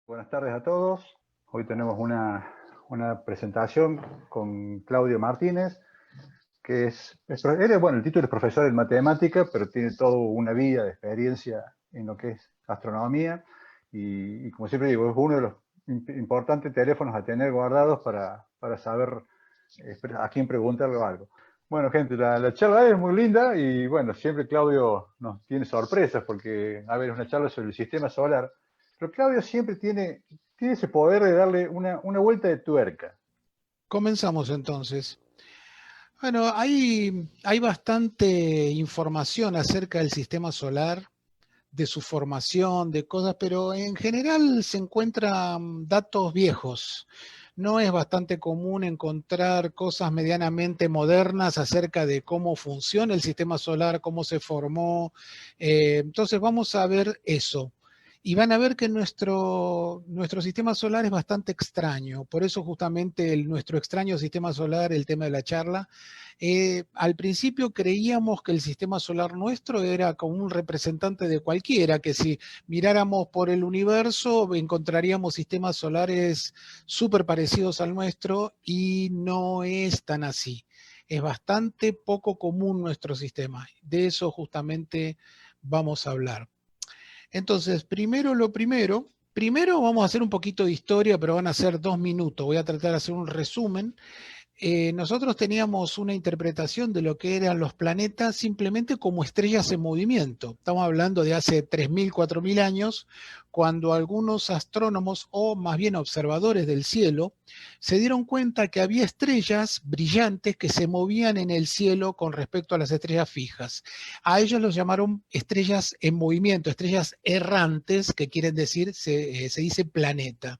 Buenas tardes a todos. Hoy tenemos una presentación con Claudio Martínez, que el título es profesor en matemática, pero tiene toda una vida de experiencia en lo que es astronomía. Y como siempre digo, es uno de los importantes teléfonos a tener guardados para saber a quién preguntarle algo. Bueno, gente, la charla es muy linda y bueno, siempre Claudio nos tiene sorpresas porque, a ver, es una charla sobre el sistema solar. Pero Claudio siempre tiene ese poder de darle una vuelta de tuerca. Comenzamos entonces. Bueno, hay bastante información acerca del sistema solar, de su formación, de cosas, pero en general se encuentran datos viejos. No es bastante común encontrar cosas medianamente modernas acerca de cómo funciona el sistema solar, cómo se formó. Entonces vamos a ver eso. Y van a ver que nuestro sistema solar es bastante extraño. Por eso justamente nuestro extraño sistema solar, el tema de la charla. Al principio creíamos que el sistema solar nuestro era como un representante de cualquiera, que si miráramos por el universo encontraríamos sistemas solares súper parecidos al nuestro y no es tan así. Es bastante poco común nuestro sistema. De eso justamente vamos a hablar. Entonces, primero vamos a hacer un poquito de historia, pero van a ser 2 minutos. Voy a tratar de hacer un resumen. Nosotros teníamos una interpretación de lo que eran los planetas simplemente como estrellas en movimiento. Estamos hablando de hace 3.000, 4.000 años, cuando algunos astrónomos, o más bien observadores del cielo, se dieron cuenta que había estrellas brillantes que se movían en el cielo con respecto a las estrellas fijas. A ellos los llamaron estrellas en movimiento, estrellas errantes, que quieren decir, se dice planeta.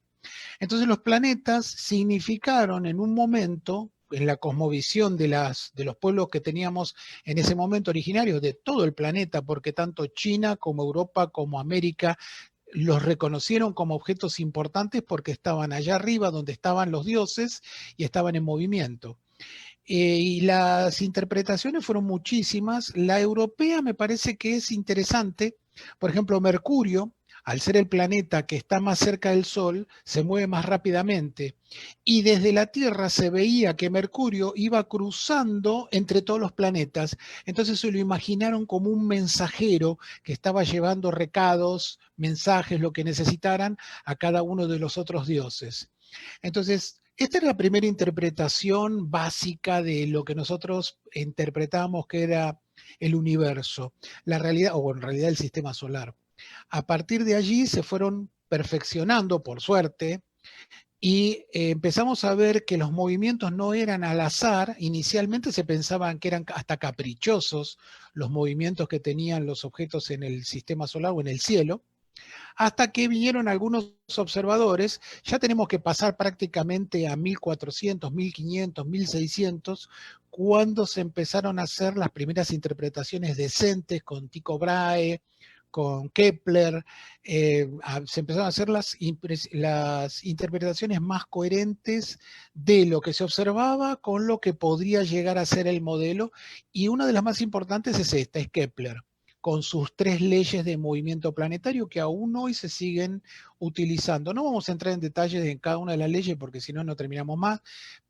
Entonces los planetas significaron en un momento, en la cosmovisión de los pueblos que teníamos en ese momento originarios de todo el planeta, porque tanto China como Europa como América los reconocieron como objetos importantes porque estaban allá arriba donde estaban los dioses y estaban en movimiento. Y las interpretaciones fueron muchísimas. La europea me parece que es interesante. Por ejemplo, Mercurio, al ser el planeta que está más cerca del Sol, se mueve más rápidamente. Y desde la Tierra se veía que Mercurio iba cruzando entre todos los planetas. Entonces se lo imaginaron como un mensajero que estaba llevando recados, mensajes, lo que necesitaran a cada uno de los otros dioses. Entonces, esta es la primera interpretación básica de lo que nosotros interpretamos que era el universo, la realidad, o en realidad el sistema solar. A partir de allí se fueron perfeccionando, por suerte, y empezamos a ver que los movimientos no eran al azar. Inicialmente se pensaban que eran hasta caprichosos los movimientos que tenían los objetos en el sistema solar o en el cielo, hasta que vinieron algunos observadores. Ya tenemos que pasar prácticamente a 1400, 1500, 1600, cuando se empezaron a hacer las primeras interpretaciones decentes con Tycho Brahe, con Kepler. Se empezaron a hacer las interpretaciones más coherentes de lo que se observaba con lo que podría llegar a ser el modelo, y una de las más importantes es esta, es Kepler, con sus 3 leyes de movimiento planetario que aún hoy se siguen utilizando. No vamos a entrar en detalles en cada una de las leyes porque si no, no terminamos más,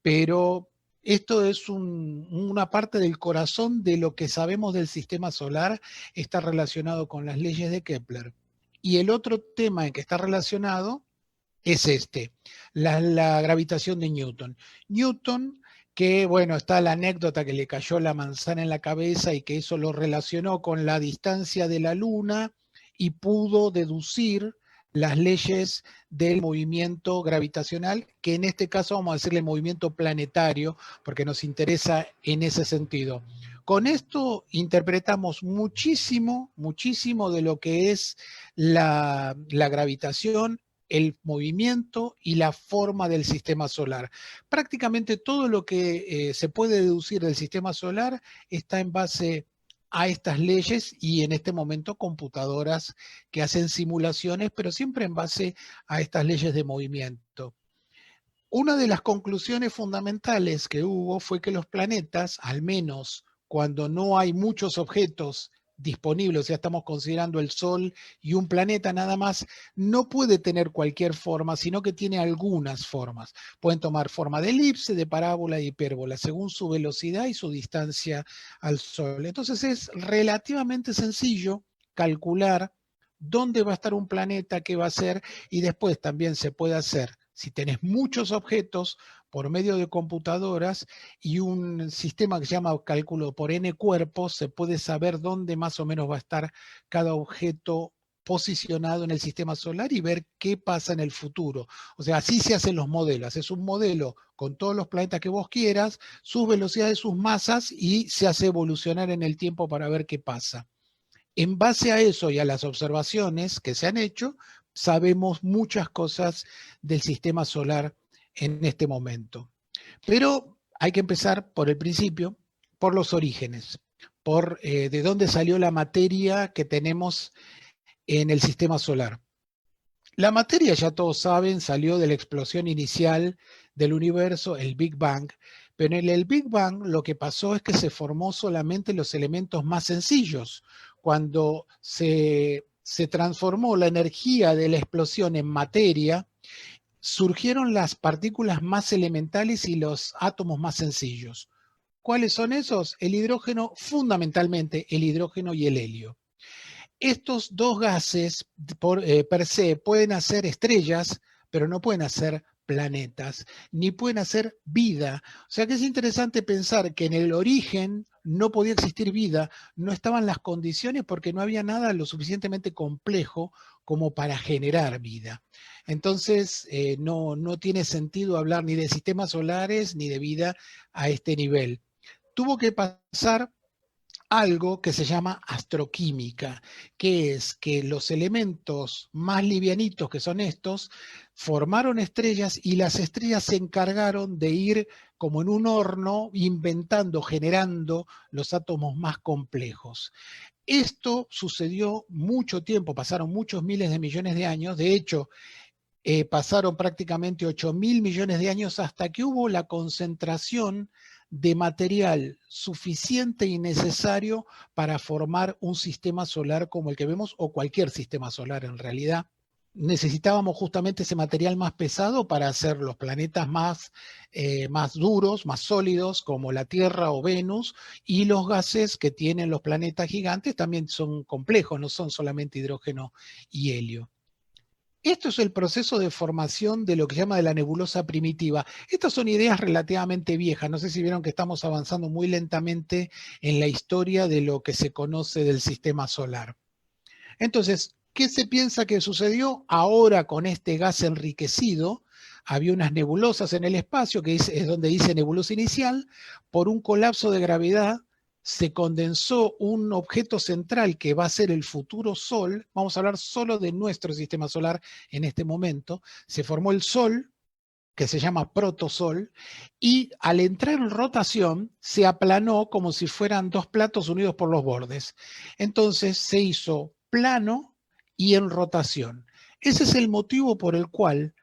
pero esto es una parte del corazón de lo que sabemos del sistema solar, está relacionado con las leyes de Kepler. Y el otro tema en que está relacionado es la gravitación de Newton. Newton, que bueno, está la anécdota que le cayó la manzana en la cabeza y que eso lo relacionó con la distancia de la Luna y pudo deducir las leyes del movimiento gravitacional, que en este caso vamos a decirle movimiento planetario, porque nos interesa en ese sentido. Con esto interpretamos muchísimo, muchísimo de lo que es la gravitación, el movimiento y la forma del sistema solar. Prácticamente todo lo que se puede deducir del sistema solar está en base a estas leyes, y en este momento computadoras que hacen simulaciones, pero siempre en base a estas leyes de movimiento. Una de las conclusiones fundamentales que hubo fue que los planetas, al menos cuando no hay muchos objetos disponible, o sea, estamos considerando el Sol y un planeta nada más, no puede tener cualquier forma, sino que tiene algunas formas. Pueden tomar forma de elipse, de parábola y hipérbola, según su velocidad y su distancia al Sol. Entonces es relativamente sencillo calcular dónde va a estar un planeta, qué va a ser, y después también se puede hacer, si tenés muchos objetos, por medio de computadoras y un sistema que se llama cálculo por n cuerpos, se puede saber dónde más o menos va a estar cada objeto posicionado en el sistema solar y ver qué pasa en el futuro. O sea, así se hacen los modelos. Es un modelo con todos los planetas que vos quieras, sus velocidades, sus masas, y se hace evolucionar en el tiempo para ver qué pasa. En base a eso y a las observaciones que se han hecho, sabemos muchas cosas del sistema solar en este momento. Pero hay que empezar por el principio, por los orígenes, por de dónde salió la materia que tenemos en el sistema solar. La materia, ya todos saben, salió de la explosión inicial del universo, el Big Bang, pero en el Big Bang lo que pasó es que se formó solamente los elementos más sencillos. Cuando se transformó la energía de la explosión en materia, surgieron las partículas más elementales y los átomos más sencillos. ¿Cuáles son esos? El hidrógeno, fundamentalmente el hidrógeno y el helio. Estos dos gases per se pueden hacer estrellas, pero no pueden hacer planetas, ni pueden hacer vida. O sea que es interesante pensar que en el origen no podía existir vida, no estaban las condiciones porque no había nada lo suficientemente complejo como para generar vida. Entonces, no tiene sentido hablar ni de sistemas solares ni de vida a este nivel. Tuvo que pasar algo que se llama astroquímica, que es que los elementos más livianitos, que son estos, formaron estrellas y las estrellas se encargaron de ir como en un horno inventando, generando los átomos más complejos. Esto sucedió mucho tiempo, pasaron muchos miles de millones de años. De hecho, pasaron prácticamente 8.000 millones de años hasta que hubo la concentración de material suficiente y necesario para formar un sistema solar como el que vemos, o cualquier sistema solar en realidad. Necesitábamos justamente ese material más pesado para hacer los planetas más duros, más sólidos, como la Tierra o Venus, y los gases que tienen los planetas gigantes también son complejos, no son solamente hidrógeno y helio. Esto es el proceso de formación de lo que se llama de la nebulosa primitiva. Estas son ideas relativamente viejas. No sé si vieron que estamos avanzando muy lentamente en la historia de lo que se conoce del sistema solar. Entonces, ¿qué se piensa que sucedió ahora con este gas enriquecido? Había unas nebulosas en el espacio, que es donde dice nebulosa inicial, por un colapso de gravedad se condensó un objeto central que va a ser el futuro Sol. Vamos a hablar solo de nuestro sistema solar en este momento. Se formó el Sol, que se llama protosol, y al entrar en rotación se aplanó como si fueran dos platos unidos por los bordes. Entonces se hizo plano y en rotación. Ese es el motivo por el cual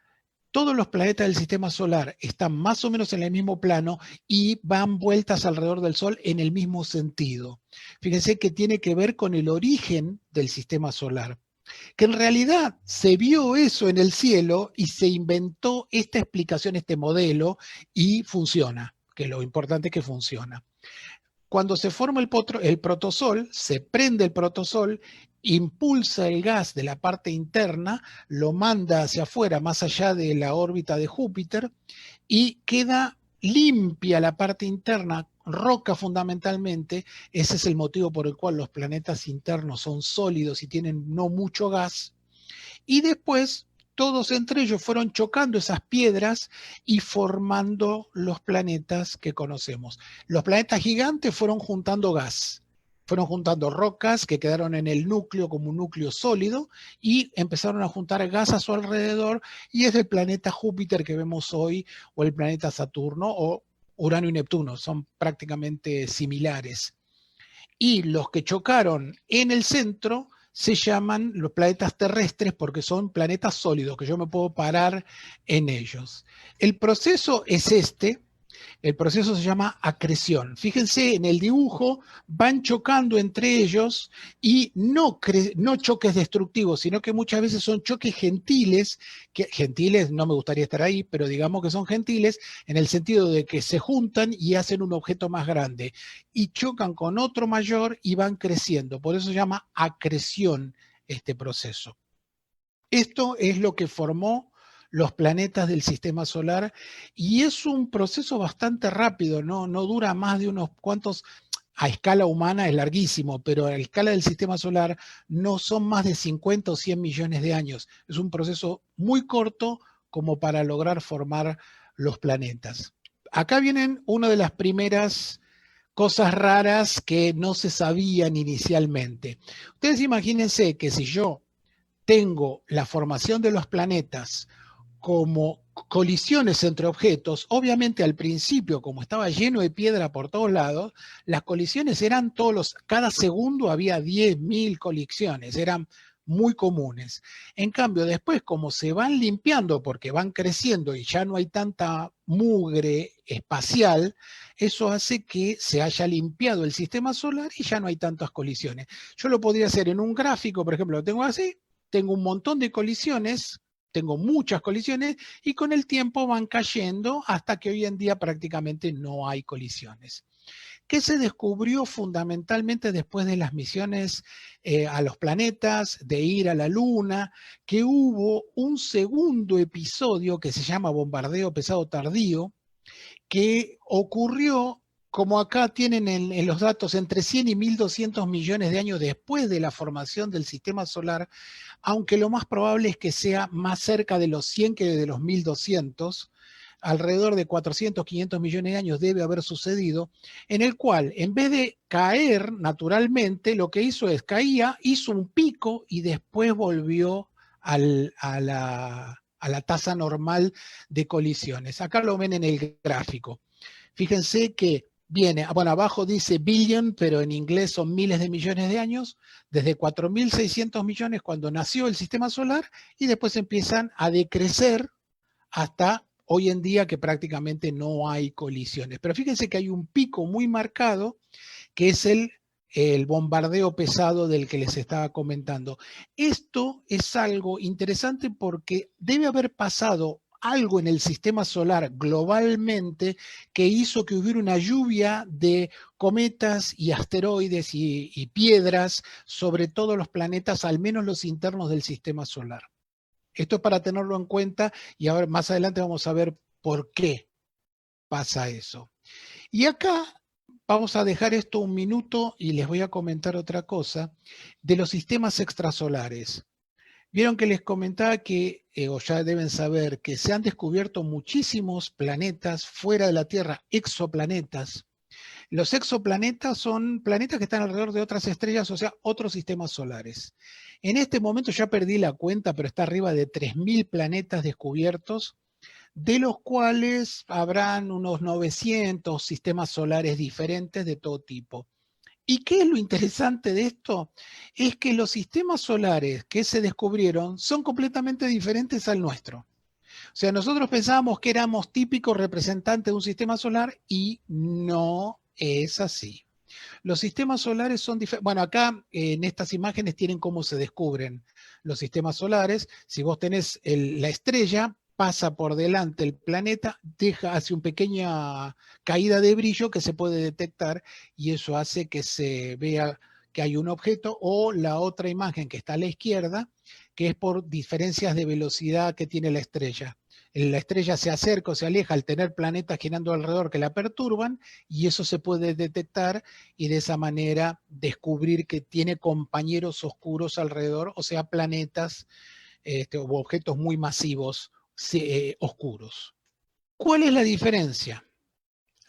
todos los planetas del sistema solar están más o menos en el mismo plano y van vueltas alrededor del Sol en el mismo sentido. Fíjense que tiene que ver con el origen del sistema solar, que en realidad se vio eso en el cielo y se inventó esta explicación, este modelo, y funciona, que lo importante es que funciona. Cuando se forma el protosol, se prende el protosol, impulsa el gas de la parte interna, lo manda hacia afuera, más allá de la órbita de Júpiter, y queda limpia la parte interna, roca fundamentalmente. Ese es el motivo por el cual los planetas internos son sólidos y tienen no mucho gas. Y después todos entre ellos fueron chocando esas piedras y formando los planetas que conocemos. Los planetas gigantes fueron juntando gas, fueron juntando rocas que quedaron en el núcleo como un núcleo sólido y empezaron a juntar gas a su alrededor, y es el planeta Júpiter que vemos hoy, o el planeta Saturno, o Urano y Neptuno, son prácticamente similares. Y los que chocaron en el centro se llaman los planetas terrestres porque son planetas sólidos, que yo me puedo parar en ellos. El proceso es este. El proceso se llama acreción. Fíjense, en el dibujo van chocando entre ellos y no choques destructivos, sino que muchas veces son choques gentiles, que gentiles, no me gustaría estar ahí, pero digamos que son gentiles en el sentido de que se juntan y hacen un objeto más grande y chocan con otro mayor y van creciendo. Por eso se llama acreción este proceso. Esto es lo que formó los planetas del sistema solar y es un proceso bastante rápido, no dura más de unos cuantos, a escala humana es larguísimo, pero a escala del sistema solar no son más de 50 o 100 millones de años. Es un proceso muy corto como para lograr formar los planetas. Acá vienen una de las primeras cosas raras que no se sabían inicialmente. Ustedes imagínense que si yo tengo la formación de los planetas como colisiones entre objetos, obviamente al principio, como estaba lleno de piedra por todos lados, las colisiones eran cada segundo había 10.000 colisiones, eran muy comunes. En cambio, después, como se van limpiando porque van creciendo y ya no hay tanta mugre espacial, eso hace que se haya limpiado el sistema solar y ya no hay tantas colisiones. Yo lo podría hacer en un gráfico, por ejemplo, lo tengo así, tengo un montón de colisiones, tengo muchas colisiones y con el tiempo van cayendo hasta que hoy en día prácticamente no hay colisiones. ¿Qué se descubrió fundamentalmente después de las misiones a los planetas, de ir a la Luna? Que hubo un segundo episodio que se llama bombardeo pesado tardío, que ocurrió, como acá tienen en los datos, entre 100 y 1.200 millones de años después de la formación del sistema solar, aunque lo más probable es que sea más cerca de los 100 que de los 1.200, alrededor de 400, 500 millones de años debe haber sucedido, en el cual en vez de caer naturalmente, lo que hizo es caía, hizo un pico y después volvió a la tasa normal de colisiones. Acá lo ven en el gráfico. Fíjense que viene, bueno, abajo dice billion, pero en inglés son miles de millones de años, desde 4.600 millones cuando nació el sistema solar y después empiezan a decrecer hasta hoy en día que prácticamente no hay colisiones. Pero fíjense que hay un pico muy marcado que es el bombardeo pesado del que les estaba comentando. Esto es algo interesante porque debe haber pasado algo en el sistema solar globalmente que hizo que hubiera una lluvia de cometas y asteroides y piedras sobre todos los planetas, al menos los internos del sistema solar. Esto es para tenerlo en cuenta y ahora más adelante vamos a ver por qué pasa eso. Y acá vamos a dejar esto un minuto y les voy a comentar otra cosa de los sistemas extrasolares. Vieron que les comentaba que, o ya deben saber, que se han descubierto muchísimos planetas fuera de la Tierra, exoplanetas. Los exoplanetas son planetas que están alrededor de otras estrellas, o sea, otros sistemas solares. En este momento ya perdí la cuenta, pero está arriba de 3.000 planetas descubiertos, de los cuales habrán unos 900 sistemas solares diferentes de todo tipo. ¿Y qué es lo interesante de esto? Es que los sistemas solares que se descubrieron son completamente diferentes al nuestro. O sea, nosotros pensábamos que éramos típicos representantes de un sistema solar y no es así. Los sistemas solares son diferentes. Bueno, acá en estas imágenes tienen cómo se descubren los sistemas solares. Si vos tenés la estrella, pasa por delante el planeta, hace una pequeña caída de brillo que se puede detectar y eso hace que se vea que hay un objeto, o la otra imagen que está a la izquierda, que es por diferencias de velocidad que tiene la estrella. La estrella se acerca o se aleja al tener planetas girando alrededor que la perturban y eso se puede detectar y de esa manera descubrir que tiene compañeros oscuros alrededor, o sea, planetas o objetos muy masivos oscuros. ¿Cuál es la diferencia?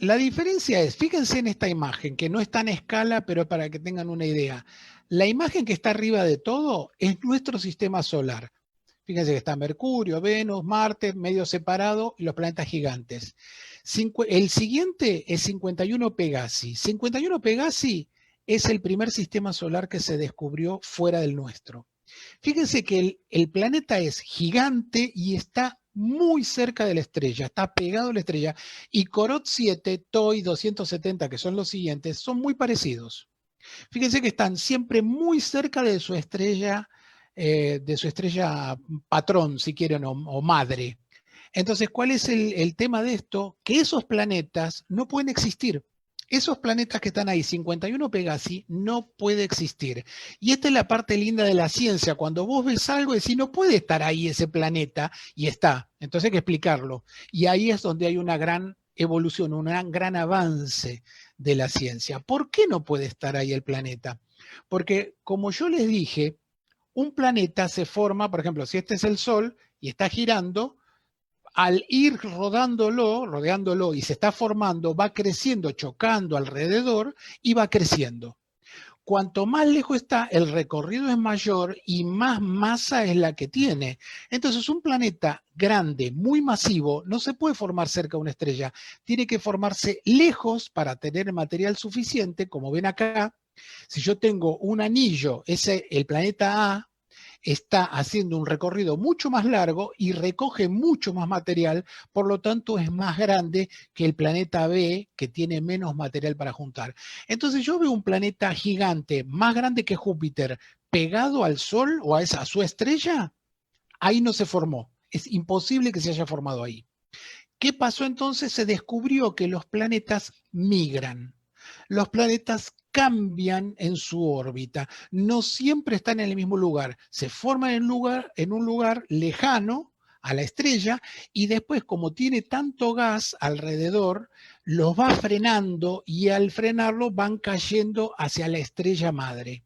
La diferencia es, fíjense en esta imagen, que no está en escala, pero para que tengan una idea. La imagen que está arriba de todo es nuestro sistema solar. Fíjense que está Mercurio, Venus, Marte, medio separado, y los planetas gigantes. El siguiente es 51 Pegasi. 51 Pegasi es el primer sistema solar que se descubrió fuera del nuestro. Fíjense que el planeta es gigante y está muy cerca de la estrella, está pegado a la estrella. Y Corot 7, TOI 270, que son los siguientes, son muy parecidos. Fíjense que están siempre muy cerca de su estrella patrón, si quieren, o madre. Entonces, ¿cuál es el tema de esto? Que esos planetas no pueden existir. Esos planetas que están ahí, 51 Pegasi, no puede existir. Y esta es la parte linda de la ciencia. Cuando vos ves algo, decís, no puede estar ahí ese planeta, y está. Entonces hay que explicarlo. Y ahí es donde hay una gran evolución, un gran avance de la ciencia. ¿Por qué no puede estar ahí el planeta? Porque, como yo les dije, un planeta se forma, por ejemplo, si este es el Sol y está girando, al ir rodeándolo y se está formando, va creciendo, chocando alrededor y va creciendo. Cuanto más lejos está, el recorrido es mayor y más masa es la que tiene. Entonces, un planeta grande, muy masivo, no se puede formar cerca de una estrella. Tiene que formarse lejos para tener material suficiente, como ven acá. Si yo tengo un anillo, el planeta A, está haciendo un recorrido mucho más largo y recoge mucho más material, por lo tanto es más grande que el planeta B, que tiene menos material para juntar. Entonces yo veo un planeta gigante, más grande que Júpiter, pegado al Sol o a su estrella, ahí no se formó. Es imposible que se haya formado ahí. ¿Qué pasó entonces? Se descubrió que los planetas migran. Los planetas cambian en su órbita, no siempre están en el mismo lugar, se forman en un lugar lejano a la estrella y después, como tiene tanto gas alrededor, los va frenando y al frenarlo van cayendo hacia la estrella madre.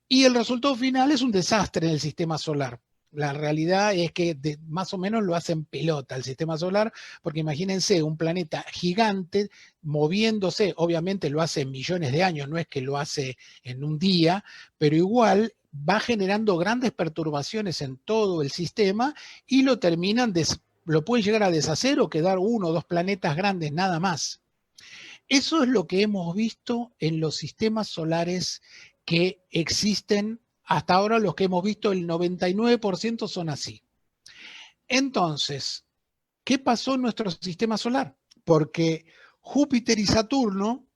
Y el resultado final es un desastre en el sistema solar. La realidad es que más o menos lo hacen pelota el sistema solar, porque imagínense un planeta gigante moviéndose, obviamente lo hace en millones de años, no es que lo hace en un día, pero igual va generando grandes perturbaciones en todo el sistema y lo pueden llegar a deshacer o quedar uno o dos planetas grandes nada más. Eso es lo que hemos visto en los sistemas solares que existen hasta ahora. Los que hemos visto, el 99% son así. Entonces, ¿qué pasó en nuestro sistema solar? Porque Júpiter y Saturno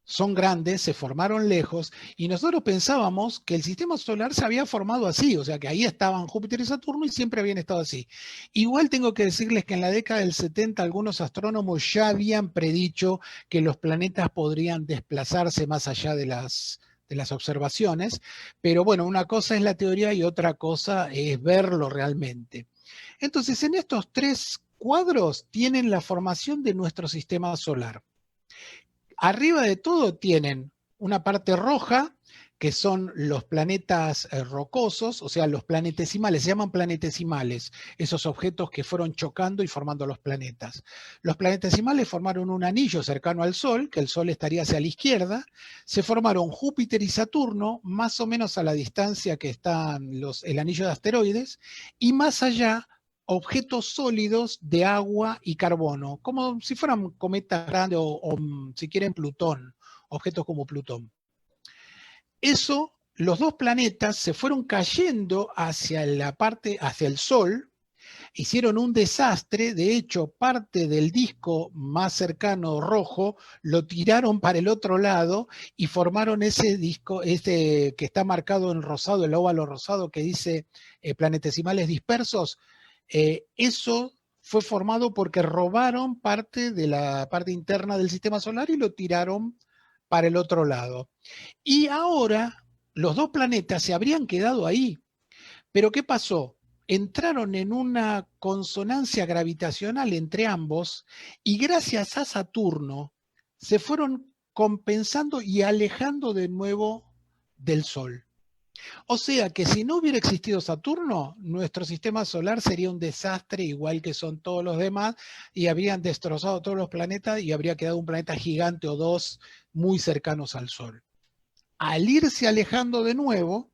son grandes, se formaron lejos, y nosotros pensábamos que el sistema solar se había formado así, o sea que ahí estaban Júpiter y Saturno y siempre habían estado así. Igual tengo que decirles que en la década del 70 algunos astrónomos ya habían predicho que los planetas podrían desplazarse más allá de las observaciones, pero bueno, una cosa es la teoría y otra cosa es verlo realmente. Entonces, en estos tres cuadros tienen la formación de nuestro sistema solar. Arriba de todo tienen una parte roja, que son los planetas rocosos, o sea, los planetesimales, se llaman planetesimales, esos objetos que fueron chocando y formando los planetas. Los planetesimales formaron un anillo cercano al Sol, que el Sol estaría hacia la izquierda, se formaron Júpiter y Saturno, más o menos a la distancia que están el anillo de asteroides, y más allá objetos sólidos de agua y carbono, como si fueran cometas grandes o si quieren Plutón, objetos como Plutón. Eso, los dos planetas se fueron cayendo hacia el Sol, hicieron un desastre. De hecho, parte del disco más cercano rojo lo tiraron para el otro lado y formaron ese disco, que está marcado en rosado, el óvalo rosado que dice planetesimales dispersos. Eso fue formado porque robaron parte de la parte interna del sistema solar y lo tiraron para el otro lado. Y ahora los dos planetas se habrían quedado ahí. Pero ¿qué pasó? Entraron en una consonancia gravitacional entre ambos y gracias a Saturno se fueron compensando y alejando de nuevo del Sol. O sea que si no hubiera existido Saturno, nuestro sistema solar sería un desastre igual que son todos los demás y habrían destrozado todos los planetas y habría quedado un planeta gigante o dos muy cercanos al Sol. Al irse alejando de nuevo,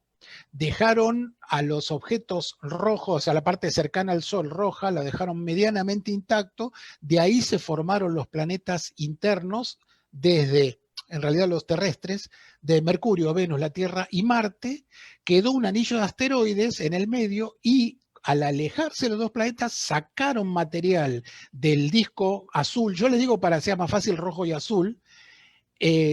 dejaron a los objetos rojos, a la parte cercana al Sol roja, la dejaron medianamente intacto, de ahí se formaron los planetas internos desde, en realidad los terrestres, de Mercurio, Venus, la Tierra y Marte, quedó un anillo de asteroides en el medio y al alejarse los dos planetas, sacaron material del disco azul, yo les digo para que sea más fácil rojo y azul,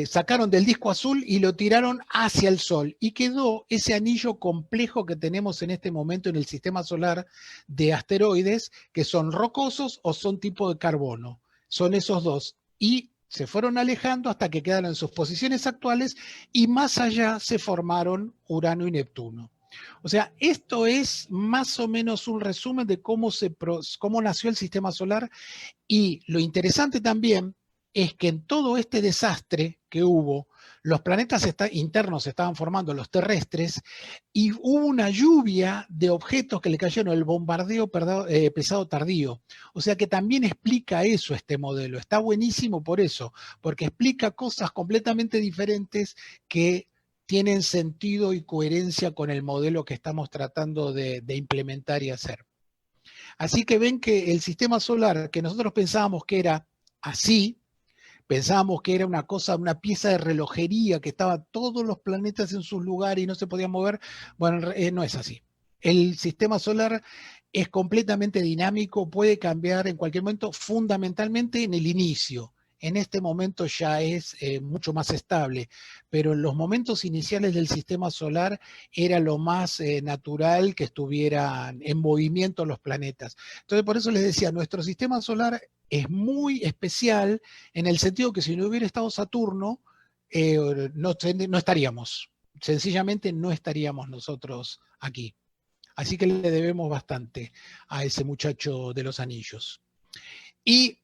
sacaron del disco azul y lo tiraron hacia el Sol y quedó ese anillo complejo que tenemos en este momento en el sistema solar de asteroides que son rocosos o son tipo de carbono. Son esos dos. Y se fueron alejando hasta que quedaron en sus posiciones actuales y más allá se formaron Urano y Neptuno. O sea, esto es más o menos un resumen de cómo nació el sistema solar y lo interesante también es que en todo este desastre que hubo, los planetas internos se estaban formando, los terrestres, y hubo una lluvia de objetos que le cayeron, el bombardeo pesado tardío. O sea que también explica eso este modelo. Está buenísimo por eso, porque explica cosas completamente diferentes que tienen sentido y coherencia con el modelo que estamos tratando de implementar y hacer. Así que ven que el sistema solar, que nosotros pensábamos que era así, pensábamos que era una cosa, una pieza de relojería, que estaban todos los planetas en sus lugares y no se podían mover, bueno, no es así. El sistema solar es completamente dinámico, puede cambiar en cualquier momento, fundamentalmente en el inicio. En este momento ya es mucho más estable, pero en los momentos iniciales del sistema solar era lo más natural que estuvieran en movimiento los planetas. Entonces, por eso les decía, nuestro sistema solar es muy especial en el sentido que si no hubiera estado Saturno, no estaríamos. Sencillamente no estaríamos nosotros aquí. Así que le debemos bastante a ese muchacho de los anillos. Y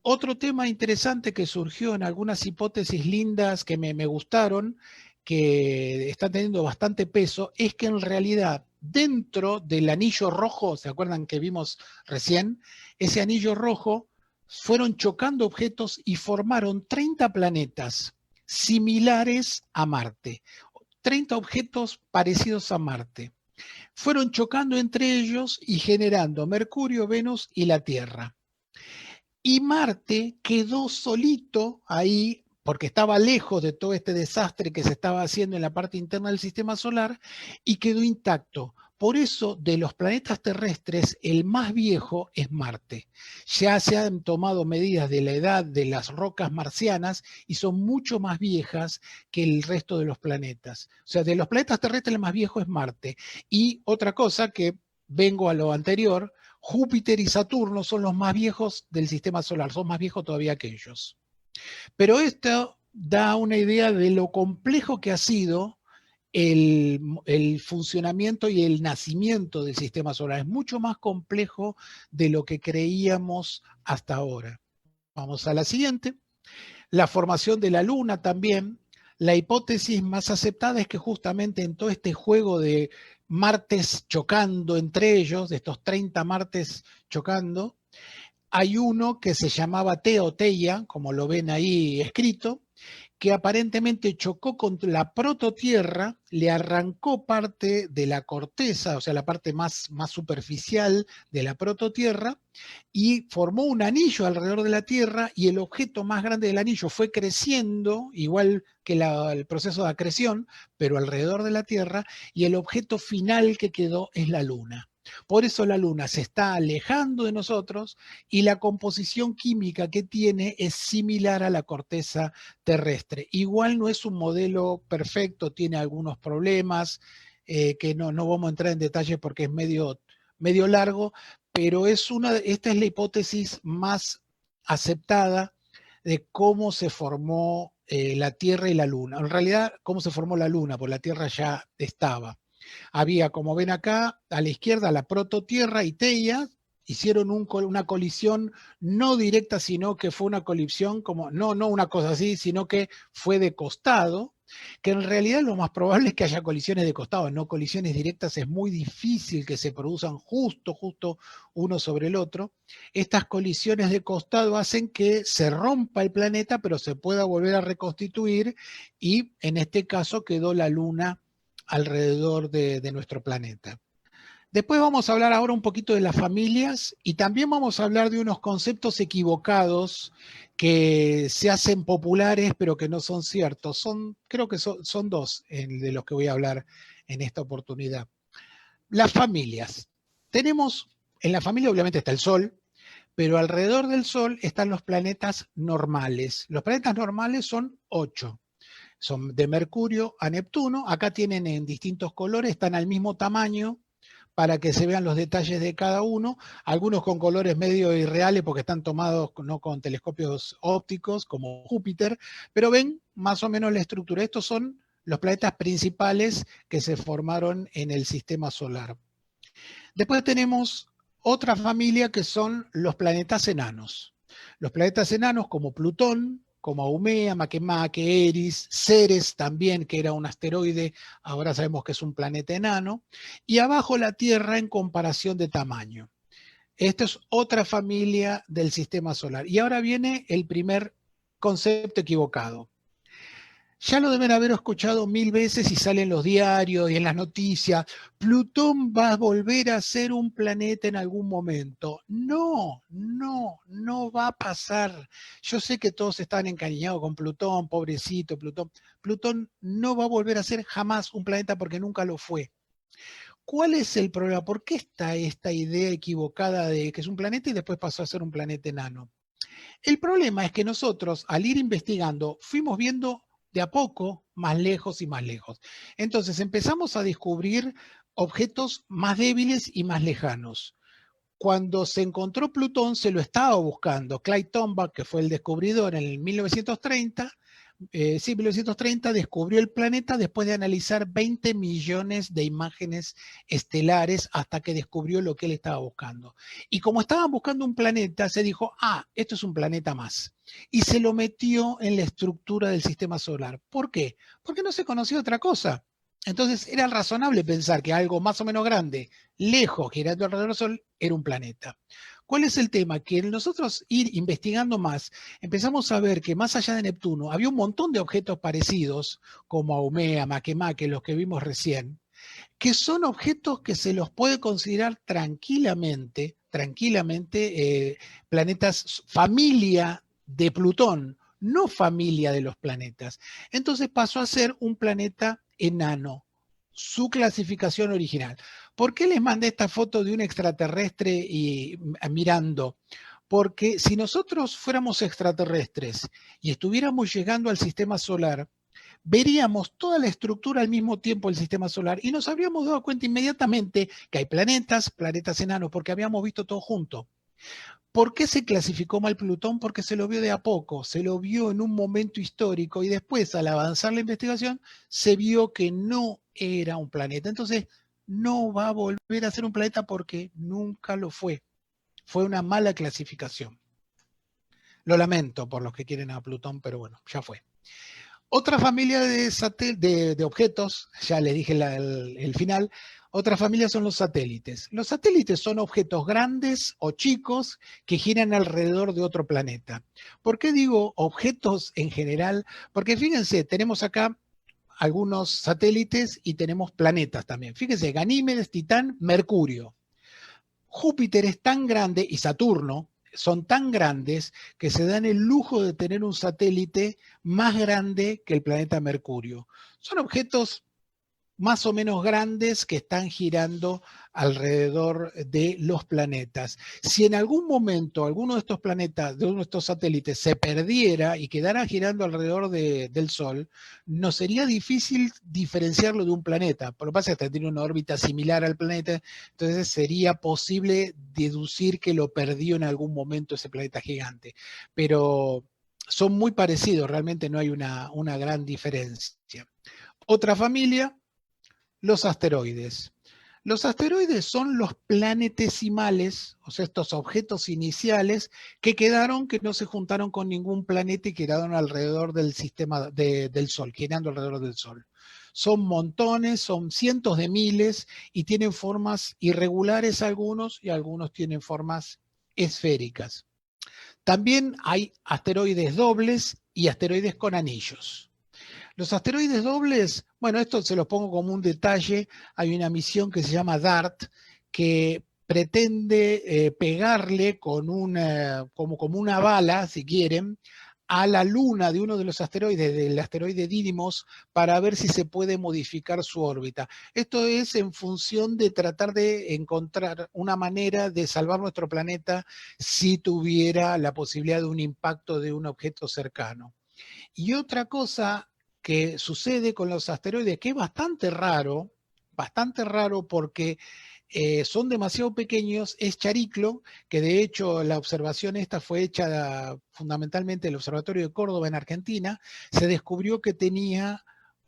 otro tema interesante que surgió en algunas hipótesis lindas que me gustaron, que están teniendo bastante peso, es que en realidad dentro del anillo rojo, ¿se acuerdan que vimos recién? Ese anillo rojo fueron chocando objetos y formaron 30 planetas similares a Marte, 30 objetos parecidos a Marte. Fueron chocando entre ellos y generando Mercurio, Venus y la Tierra. Y Marte quedó solito ahí porque estaba lejos de todo este desastre que se estaba haciendo en la parte interna del sistema solar y quedó intacto. Por eso, de los planetas terrestres, el más viejo es Marte. Ya se han tomado medidas de la edad de las rocas marcianas y son mucho más viejas que el resto de los planetas. O sea, de los planetas terrestres, el más viejo es Marte. Y otra cosa que vengo a lo anterior, Júpiter y Saturno son los más viejos del sistema solar, son más viejos todavía que ellos. Pero esto da una idea de lo complejo que ha sido el funcionamiento y el nacimiento del sistema solar. Es mucho más complejo de lo que creíamos hasta ahora. Vamos a la siguiente. La formación de la Luna también. La hipótesis más aceptada es que justamente en todo este juego de Martes chocando entre ellos, de estos 30 Martes chocando, hay uno que se llamaba Teia, como lo ven ahí escrito, que aparentemente chocó contra la prototierra, le arrancó parte de la corteza, o sea, la parte más superficial de la prototierra, y formó un anillo alrededor de la Tierra, y el objeto más grande del anillo fue creciendo, igual que el proceso de acreción, pero alrededor de la Tierra, y el objeto final que quedó es la Luna. Por eso la Luna se está alejando de nosotros y la composición química que tiene es similar a la corteza terrestre. Igual no es un modelo perfecto, tiene algunos problemas que no vamos a entrar en detalle porque es medio largo, pero esta es la hipótesis más aceptada de cómo se formó la Tierra y la Luna. En realidad, cómo se formó la Luna, porque la Tierra ya estaba. Había, como ven acá, a la izquierda la prototierra y Teia, hicieron una colisión no directa, sino que fue una colisión como, no una cosa así, sino que fue de costado, que en realidad lo más probable es que haya colisiones de costado, no colisiones directas, es muy difícil que se produzcan justo uno sobre el otro. Estas colisiones de costado hacen que se rompa el planeta, pero se pueda volver a reconstituir y en este caso quedó la Luna alrededor de nuestro planeta. Después vamos a hablar ahora un poquito de las familias y también vamos a hablar de unos conceptos equivocados que se hacen populares pero que no son ciertos. Creo que son dos de los que voy a hablar en esta oportunidad. Las familias. Tenemos, en la familia obviamente está el Sol, pero alrededor del Sol están los planetas normales. Los planetas normales son 8. Son de Mercurio a Neptuno. Acá tienen en distintos colores, están al mismo tamaño para que se vean los detalles de cada uno. Algunos con colores medio irreales porque están tomados no con telescopios ópticos como Júpiter, pero ven más o menos la estructura. Estos son los planetas principales que se formaron en el sistema solar. Después tenemos otra familia que son los planetas enanos. Los planetas enanos como Plutón, como Haumea, Makemake, Eris, Ceres también, que era un asteroide, ahora sabemos que es un planeta enano, y abajo la Tierra en comparación de tamaño. Esta es otra familia del sistema solar. Y ahora viene el primer concepto equivocado. Ya lo deben haber escuchado 1000 veces y sale en los diarios y en las noticias. Plutón va a volver a ser un planeta en algún momento. No, no, no va a pasar. Yo sé que todos están encariñados con Plutón, pobrecito Plutón. Plutón no va a volver a ser jamás un planeta porque nunca lo fue. ¿Cuál es el problema? ¿Por qué está esta idea equivocada de que es un planeta y después pasó a ser un planeta enano? El problema es que nosotros, al ir investigando, fuimos viendo de a poco más lejos y más lejos. Entonces empezamos a descubrir objetos más débiles y más lejanos. Cuando se encontró Plutón, se lo estaba buscando. Clyde Tombaugh, que fue el descubridor en el 1930, 1930 descubrió el planeta después de analizar 20 millones de imágenes estelares hasta que descubrió lo que él estaba buscando. Y como estaban buscando un planeta, se dijo, esto es un planeta más. Y se lo metió en la estructura del sistema solar. ¿Por qué? Porque no se conocía otra cosa. Entonces era razonable pensar que algo más o menos grande, lejos, girando alrededor del Sol, era un planeta. ¿Cuál es el tema? Que nosotros ir investigando más, empezamos a ver que más allá de Neptuno había un montón de objetos parecidos, como Haumea, Makemake, los que vimos recién, que son objetos que se los puede considerar tranquilamente, planetas familia de Plutón, no familia de los planetas. Entonces pasó a ser un planeta enano, su clasificación original. ¿Por qué les mandé esta foto de un extraterrestre y mirando? Porque si nosotros fuéramos extraterrestres y estuviéramos llegando al sistema solar, veríamos toda la estructura al mismo tiempo del sistema solar y nos habríamos dado cuenta inmediatamente que hay planetas, planetas enanos, porque habíamos visto todo junto. ¿Por qué se clasificó mal Plutón? Porque se lo vio de a poco, se lo vio en un momento histórico y después, al avanzar la investigación, se vio que no era un planeta. Entonces, no va a volver a ser un planeta porque nunca lo fue. Fue una mala clasificación. Lo lamento por los que quieren a Plutón, pero bueno, ya fue. Otra familia de objetos, ya les dije el final, otra familia son los satélites. Los satélites son objetos grandes o chicos que giran alrededor de otro planeta. ¿Por qué digo objetos en general? Porque fíjense, tenemos acá algunos satélites y tenemos planetas también. Fíjense, Ganímedes, Titán, Mercurio. Júpiter es tan grande y Saturno son tan grandes que se dan el lujo de tener un satélite más grande que el planeta Mercurio. Son objetos más o menos grandes que están girando alrededor de los planetas. Si en algún momento alguno de estos planetas, de uno de estos satélites, se perdiera y quedara girando alrededor del Sol, nos sería difícil diferenciarlo de un planeta. Por lo que pasa es que tiene una órbita similar al planeta, entonces sería posible deducir que lo perdió en algún momento ese planeta gigante. Pero son muy parecidos, realmente no hay una gran diferencia. Otra familia, los asteroides. Los asteroides son los planetesimales, o sea, estos objetos iniciales que quedaron, que no se juntaron con ningún planeta y quedaron alrededor del sistema del Sol, girando alrededor del Sol. Son montones, son cientos de miles y tienen formas irregulares algunos y algunos tienen formas esféricas. También hay asteroides dobles y asteroides con anillos. Los asteroides dobles, bueno, esto se los pongo como un detalle. Hay una misión que se llama DART que pretende pegarle con como una bala, si quieren, a la luna de uno de los asteroides, del asteroide Didymos, para ver si se puede modificar su órbita. Esto es en función de tratar de encontrar una manera de salvar nuestro planeta si tuviera la posibilidad de un impacto de un objeto cercano. Y otra cosa que sucede con los asteroides, que es bastante raro porque son demasiado pequeños, es Chariclo, que de hecho la observación esta fue hecha fundamentalmente en el Observatorio de Córdoba en Argentina. Se descubrió que tenía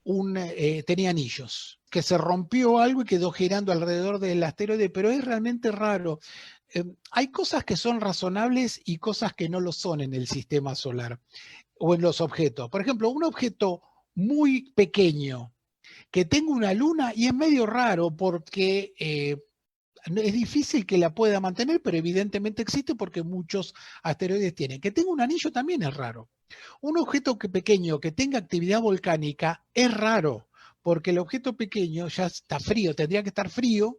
anillos, que se rompió algo y quedó girando alrededor del asteroide, pero es realmente raro. Hay cosas que son razonables y cosas que no lo son en el sistema solar o en los objetos. Por ejemplo, un objeto muy pequeño que tenga una luna, y es medio raro porque es difícil que la pueda mantener, pero evidentemente existe porque muchos asteroides tienen. Que tenga un anillo también es raro. Un objeto pequeño que tenga actividad volcánica es raro, porque el objeto pequeño ya está frío, tendría que estar frío,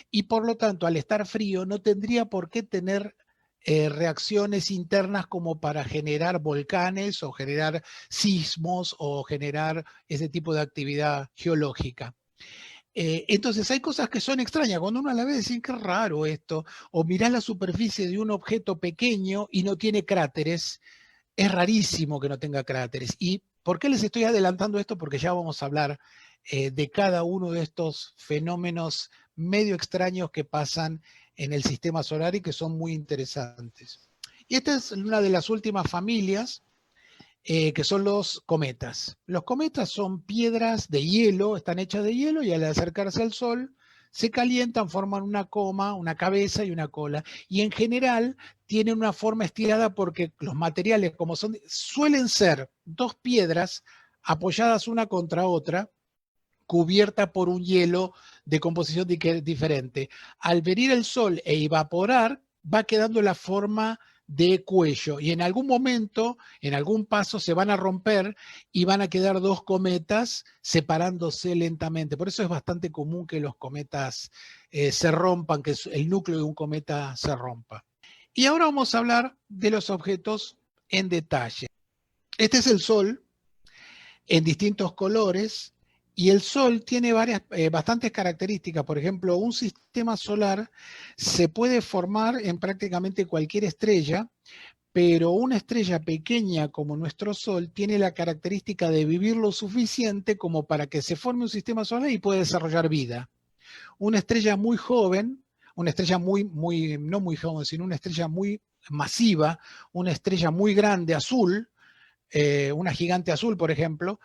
y por lo tanto, al estar frío, no tendría por qué tener reacciones internas como para generar volcanes o generar sismos o generar ese tipo de actividad geológica. Entonces hay cosas que son extrañas. Cuando uno la ve, decir qué raro esto, o mirás la superficie de un objeto pequeño y no tiene cráteres, es rarísimo que no tenga cráteres. ¿Y por qué les estoy adelantando esto? Porque ya vamos a hablar de cada uno de estos fenómenos medio extraños que pasan en el sistema solar y que son muy interesantes. Y esta es una de las últimas familias, que son los cometas. Los cometas son piedras de hielo, están hechas de hielo y al acercarse al Sol se calientan, forman una coma, una cabeza y una cola. Y en general tienen una forma estirada porque los materiales, como son, suelen ser dos piedras apoyadas una contra otra, cubierta por un hielo de composición diferente. Al venir el sol e evaporar, va quedando la forma de cuello y en algún momento, en algún paso, se van a romper y van a quedar dos cometas separándose lentamente. Por eso es bastante común que los cometas se rompan, que el núcleo de un cometa se rompa. Y ahora vamos a hablar de los objetos en detalle. Este es el Sol en distintos colores. Y el Sol tiene bastantes características. Por ejemplo, un sistema solar se puede formar en prácticamente cualquier estrella, pero una estrella pequeña como nuestro Sol tiene la característica de vivir lo suficiente como para que se forme un sistema solar y pueda desarrollar vida. Una estrella muy joven, una estrella no muy joven, sino una estrella muy masiva, una estrella muy grande azul, una gigante azul, por ejemplo,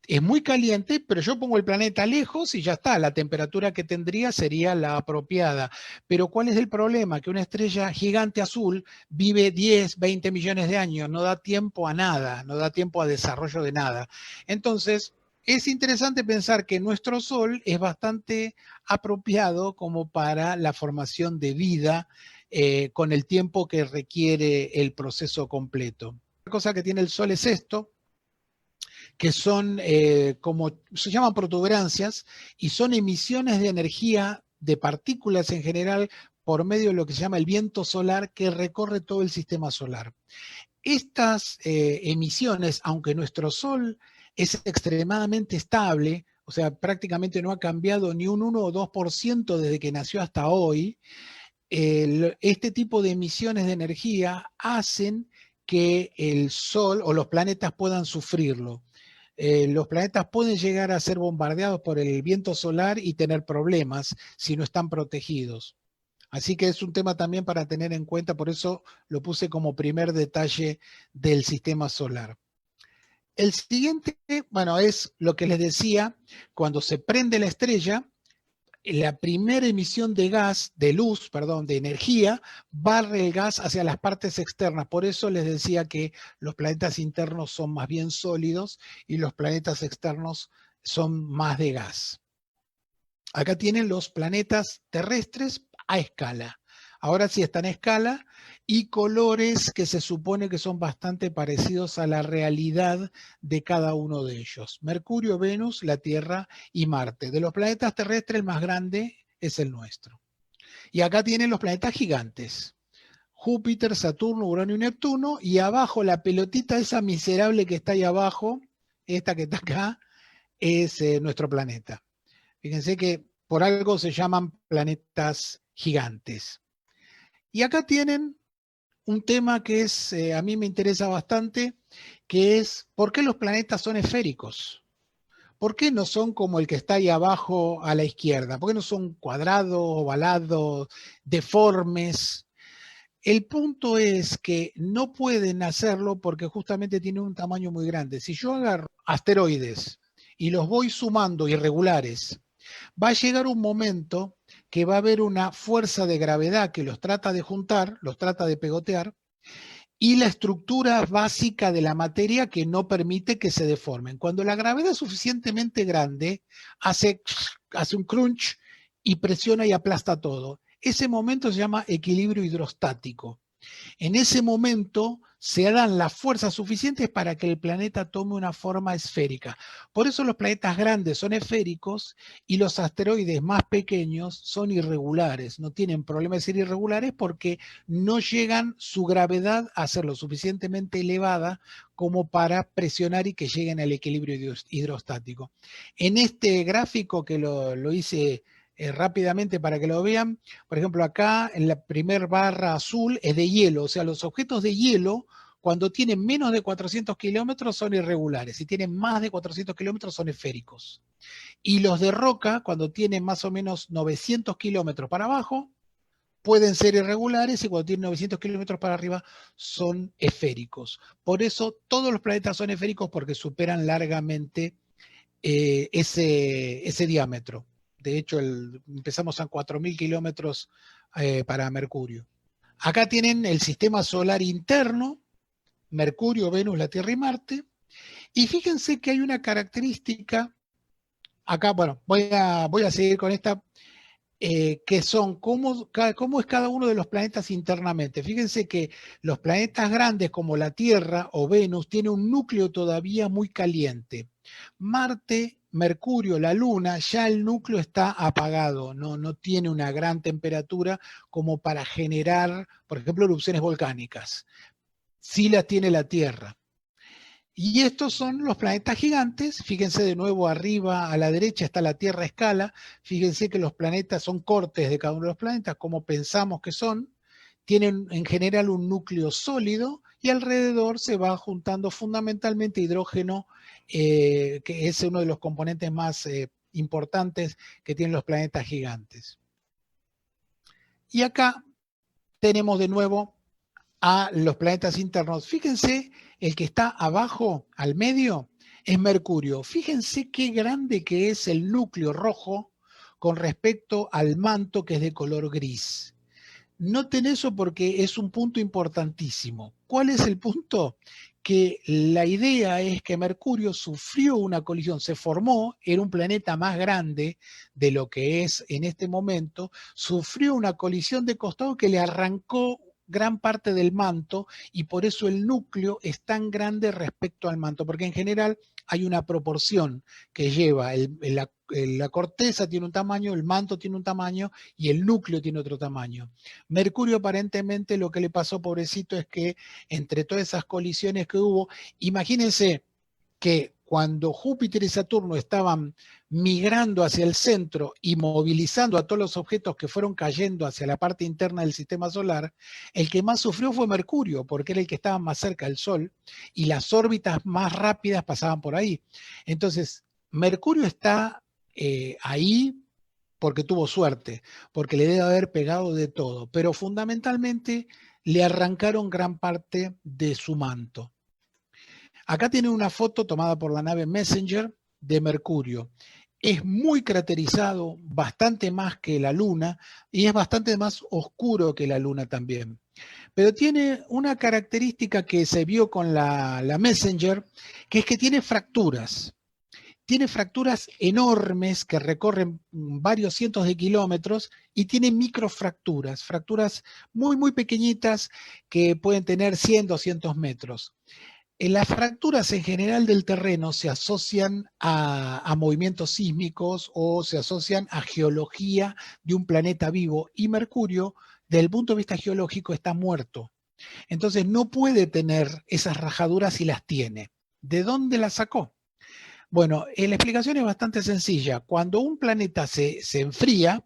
es muy caliente, pero yo pongo el planeta lejos y ya está, la temperatura que tendría sería la apropiada. Pero ¿cuál es el problema? Que una estrella gigante azul vive 10, 20 millones de años, no da tiempo a nada, no da tiempo a desarrollo de nada. Entonces, es interesante pensar que nuestro Sol es bastante apropiado como para la formación de vida con el tiempo que requiere el proceso completo. La cosa que tiene el Sol es esto, que son como se llaman protuberancias y son emisiones de energía de partículas en general por medio de lo que se llama el viento solar que recorre todo el sistema solar. Estas emisiones, aunque nuestro Sol es extremadamente estable, o sea, prácticamente no ha cambiado ni un 1 o 2% desde que nació hasta hoy, este tipo de emisiones de energía hacen que el Sol o los planetas puedan sufrirlo. Los planetas pueden llegar a ser bombardeados por el viento solar y tener problemas si no están protegidos. Así que es un tema también para tener en cuenta, por eso lo puse como primer detalle del sistema solar. El siguiente, bueno, es lo que les decía, cuando se prende la estrella, la primera emisión de gas, de luz, perdón, de energía, barre el gas hacia las partes externas. Por eso les decía que los planetas internos son más bien sólidos y los planetas externos son más de gas. Acá tienen los planetas terrestres a escala. Ahora sí están a escala y colores que se supone que son bastante parecidos a la realidad de cada uno de ellos. Mercurio, Venus, la Tierra y Marte. De los planetas terrestres el más grande es el nuestro. Y acá tienen los planetas gigantes. Júpiter, Saturno, Urano y Neptuno, y abajo la pelotita esa miserable que está ahí abajo, esta que está acá, es nuestro planeta. Fíjense que por algo se llaman planetas gigantes. Y acá tienen un tema que es, a mí me interesa bastante, que es ¿por qué los planetas son esféricos? ¿Por qué no son como el que está ahí abajo a la izquierda? ¿Por qué no son cuadrados, ovalados, deformes? El punto es que no pueden hacerlo porque justamente tienen un tamaño muy grande. Si yo agarro asteroides y los voy sumando irregulares, va a llegar un momento que va a haber una fuerza de gravedad que los trata de juntar, los trata de pegotear, y la estructura básica de la materia que no permite que se deformen. Cuando la gravedad es suficientemente grande, hace un crunch y presiona y aplasta todo. Ese momento se llama equilibrio hidrostático. En ese momento se dan las fuerzas suficientes para que el planeta tome una forma esférica. Por eso los planetas grandes son esféricos y los asteroides más pequeños son irregulares. No tienen problema de ser irregulares porque no llegan su gravedad a ser lo suficientemente elevada como para presionar y que lleguen al equilibrio hidrostático. En este gráfico que lo hice rápidamente para que lo vean, por ejemplo, acá en la primer barra azul es de hielo, o sea, los objetos de hielo cuando tienen menos de 400 kilómetros son irregulares, si tienen más de 400 kilómetros son esféricos. Y los de roca, cuando tienen más o menos 900 kilómetros para abajo, pueden ser irregulares y cuando tienen 900 kilómetros para arriba son esféricos. Por eso todos los planetas son esféricos porque superan largamente ese diámetro. De hecho, empezamos a 4.000 kilómetros para Mercurio. Acá tienen el sistema solar interno, Mercurio, Venus, la Tierra y Marte. Y fíjense que hay una característica, acá, bueno, voy a seguir con esta, que son cómo es cada uno de los planetas internamente. Fíjense que los planetas grandes como la Tierra o Venus tienen un núcleo todavía muy caliente. Marte, Mercurio, la Luna, ya el núcleo está apagado, no tiene una gran temperatura como para generar, por ejemplo, erupciones volcánicas. Sí las tiene la Tierra. Y estos son los planetas gigantes. Fíjense de nuevo arriba a la derecha está la Tierra a escala. Fíjense que los planetas son cortes de cada uno de los planetas, como pensamos que son. Tienen en general un núcleo sólido y alrededor se va juntando fundamentalmente hidrógeno, que es uno de los componentes más importantes que tienen los planetas gigantes. Y acá tenemos de nuevo a los planetas internos. Fíjense, el que está abajo, al medio, es Mercurio. Fíjense qué grande que es el núcleo rojo con respecto al manto que es de color gris. Noten eso porque es un punto importantísimo. ¿Cuál es el punto? Que la idea es que Mercurio sufrió una colisión, se formó, era un planeta más grande de lo que es en este momento, sufrió una colisión de costado que le arrancó gran parte del manto y por eso el núcleo es tan grande respecto al manto, porque en general hay una proporción que lleva, la corteza tiene un tamaño, el manto tiene un tamaño y el núcleo tiene otro tamaño. Mercurio aparentemente lo que le pasó, pobrecito, es que entre todas esas colisiones que hubo, imagínense que cuando Júpiter y Saturno estaban migrando hacia el centro y movilizando a todos los objetos que fueron cayendo hacia la parte interna del sistema solar, el que más sufrió fue Mercurio, porque era el que estaba más cerca del Sol y las órbitas más rápidas pasaban por ahí. Entonces, Mercurio está ahí porque tuvo suerte, porque le debe haber pegado de todo, pero fundamentalmente le arrancaron gran parte de su manto. Acá tiene una foto tomada por la nave Messenger de Mercurio. Es muy craterizado, bastante más que la Luna, y es bastante más oscuro que la Luna también. Pero tiene una característica que se vio con la Messenger, que es que tiene fracturas. Tiene fracturas enormes que recorren varios cientos de kilómetros y tiene microfracturas, fracturas muy, muy pequeñitas que pueden tener 100, 200 metros. Las fracturas en general del terreno se asocian a movimientos sísmicos o se asocian a geología de un planeta vivo, y Mercurio, desde el punto de vista geológico, está muerto. Entonces no puede tener esas rajaduras y las tiene. ¿De dónde las sacó? Bueno, la explicación es bastante sencilla. Cuando un planeta se enfría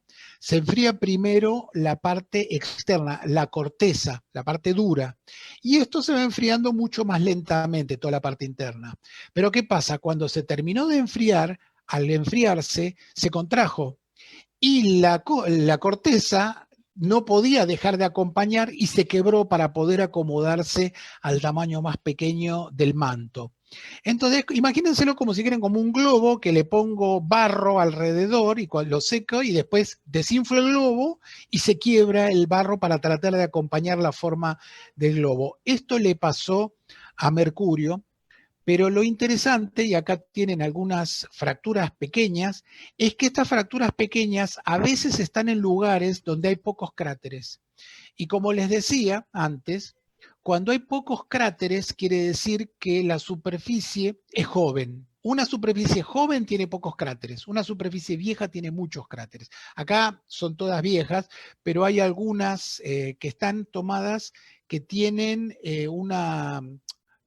primero la parte externa, la corteza, la parte dura, y esto se va enfriando mucho más lentamente, toda la parte interna. Pero ¿qué pasa? Cuando se terminó de enfriar, al enfriarse, se contrajo y la corteza no podía dejar de acompañar y se quebró para poder acomodarse al tamaño más pequeño del manto. Entonces, imagínenselo como si quieren como un globo que le pongo barro alrededor y lo seco y después desinflo el globo y se quiebra el barro para tratar de acompañar la forma del globo. Esto le pasó a Mercurio, pero lo interesante, y acá tienen algunas fracturas pequeñas, es que estas fracturas pequeñas a veces están en lugares donde hay pocos cráteres. Y como les decía antes, cuando hay pocos cráteres quiere decir que la superficie es joven. Una superficie joven tiene pocos cráteres, una superficie vieja tiene muchos cráteres. Acá son todas viejas, pero hay algunas que están tomadas que tienen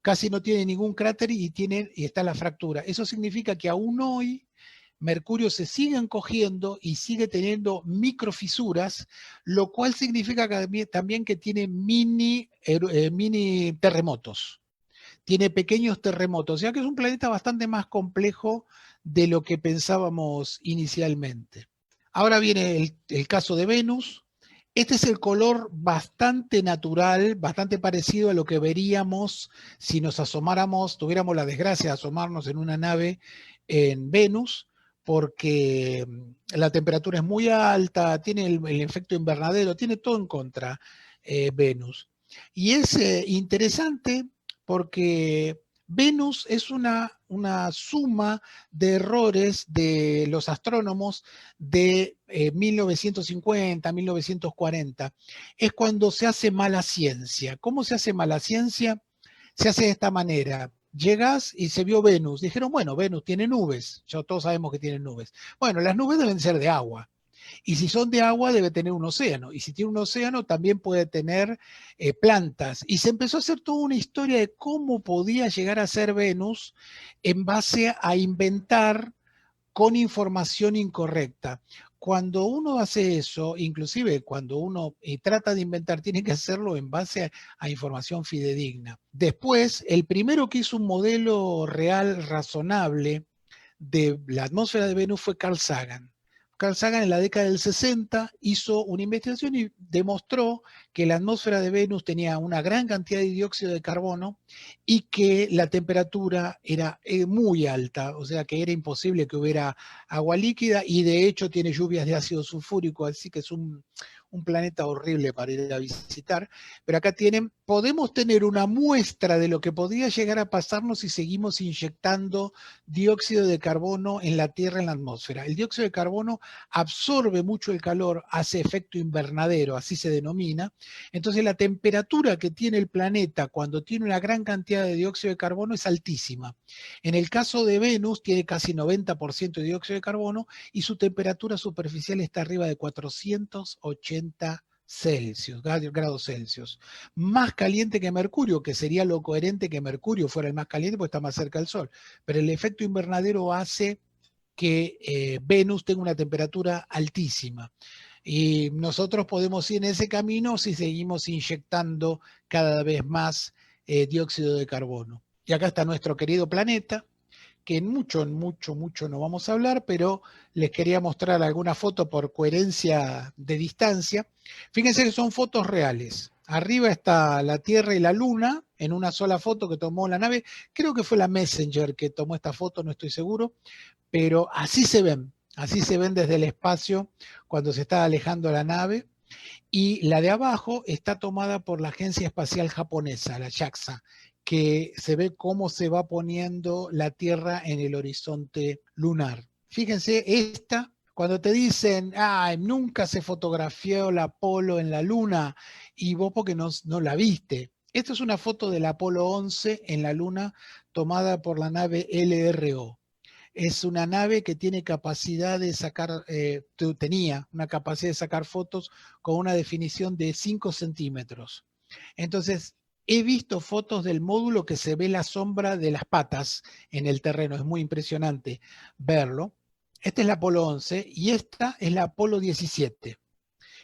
casi no tienen ningún cráter y está la fractura. Eso significa que aún hoy Mercurio se sigue encogiendo y sigue teniendo microfisuras, lo cual significa también que tiene mini terremotos. Tiene pequeños terremotos, o sea que es un planeta bastante más complejo de lo que pensábamos inicialmente. Ahora viene el caso de Venus. Este es el color bastante natural, bastante parecido a lo que veríamos si nos asomáramos, tuviéramos la desgracia de asomarnos en una nave en Venus, porque la temperatura es muy alta, tiene el efecto invernadero, tiene todo en contra Venus. Y es interesante porque Venus es una suma de errores de los astrónomos de 1950, 1940. Es cuando se hace mala ciencia. ¿Cómo se hace mala ciencia? Se hace de esta manera. Llegas y se vio Venus. Dijeron, bueno, Venus tiene nubes. Ya todos sabemos que tiene nubes. Bueno, las nubes deben ser de agua. Y si son de agua, debe tener un océano. Y si tiene un océano, también puede tener plantas. Y se empezó a hacer toda una historia de cómo podía llegar a ser Venus en base a inventar con información incorrecta. Cuando uno hace eso, inclusive cuando uno trata de inventar, tiene que hacerlo en base a información fidedigna. Después, el primero que hizo un modelo real razonable de la atmósfera de Venus fue Carl Sagan. Carl Sagan en la década del 60 hizo una investigación y demostró que la atmósfera de Venus tenía una gran cantidad de dióxido de carbono y que la temperatura era muy alta, o sea que era imposible que hubiera agua líquida, y de hecho tiene lluvias de ácido sulfúrico, así que es un planeta horrible para ir a visitar, pero acá podemos tener una muestra de lo que podría llegar a pasarnos si seguimos inyectando dióxido de carbono en la Tierra, en la atmósfera. El dióxido de carbono absorbe mucho el calor, hace efecto invernadero, así se denomina. Entonces la temperatura que tiene el planeta cuando tiene una gran cantidad de dióxido de carbono es altísima. En el caso de Venus tiene casi 90% de dióxido de carbono y su temperatura superficial está arriba de 480 grados Celsius. Más caliente que Mercurio, que sería lo coherente que Mercurio fuera el más caliente porque está más cerca del Sol. Pero el efecto invernadero hace que Venus tenga una temperatura altísima. Y nosotros podemos ir en ese camino si seguimos inyectando cada vez más dióxido de carbono. Y acá está nuestro querido planeta, que en mucho no vamos a hablar, pero les quería mostrar alguna foto por coherencia de distancia. Fíjense que son fotos reales. Arriba está la Tierra y la Luna en una sola foto que tomó la nave. Creo que fue la Messenger que tomó esta foto, no estoy seguro, pero así se ven desde el espacio cuando se está alejando la nave. Y la de abajo está tomada por la Agencia Espacial Japonesa, la JAXA, que se ve cómo se va poniendo la Tierra en el horizonte lunar. Fíjense, cuando te dicen, nunca se fotografió la Apolo en la Luna, y vos porque no la viste. Esta es una foto del Apolo 11 en la Luna tomada por la nave LRO. Es una nave que tiene capacidad de sacar, tenía una capacidad de sacar fotos con una definición de 5 centímetros. Entonces, he visto fotos del módulo que se ve la sombra de las patas en el terreno. Es muy impresionante verlo. Esta es la Apolo 11 y esta es la Apolo 17.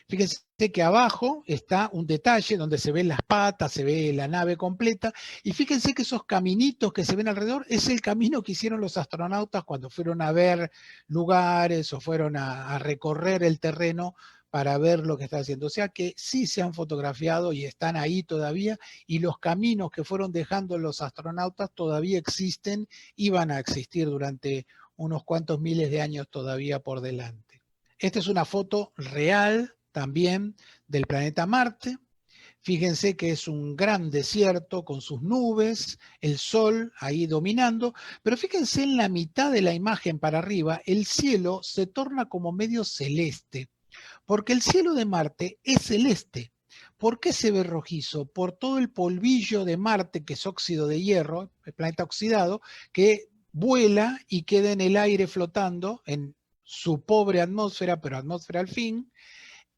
Fíjense que abajo está un detalle donde se ven las patas, se ve la nave completa, y fíjense que esos caminitos que se ven alrededor es el camino que hicieron los astronautas cuando fueron a ver lugares o fueron a recorrer el terreno para ver lo que está haciendo. O sea que sí se han fotografiado y están ahí todavía, y los caminos que fueron dejando los astronautas todavía existen y van a existir durante unos cuantos miles de años todavía por delante. Esta es una foto real también del planeta Marte. Fíjense que es un gran desierto con sus nubes, el sol ahí dominando, pero fíjense en la mitad de la imagen para arriba, el cielo se torna como medio celeste, porque el cielo de Marte es celeste. ¿Por qué se ve rojizo? Por todo el polvillo de Marte, que es óxido de hierro, el planeta oxidado, que vuela y queda en el aire flotando en su pobre atmósfera, pero atmósfera al fin,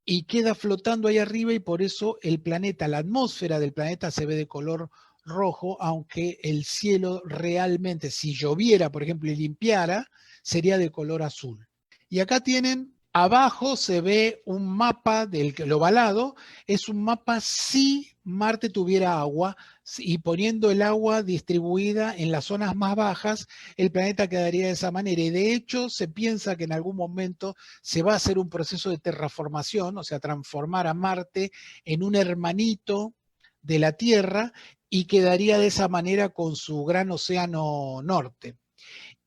y queda flotando ahí arriba, y por eso el planeta, la atmósfera del planeta se ve de color rojo, aunque el cielo realmente, si lloviera, por ejemplo, y limpiara, sería de color azul. Y acá tienen, abajo se ve un mapa del ovalado, es un mapa si Marte tuviera agua, y poniendo el agua distribuida en las zonas más bajas, el planeta quedaría de esa manera. Y de hecho se piensa que en algún momento se va a hacer un proceso de terraformación, o sea, transformar a Marte en un hermanito de la Tierra, y quedaría de esa manera con su gran océano norte.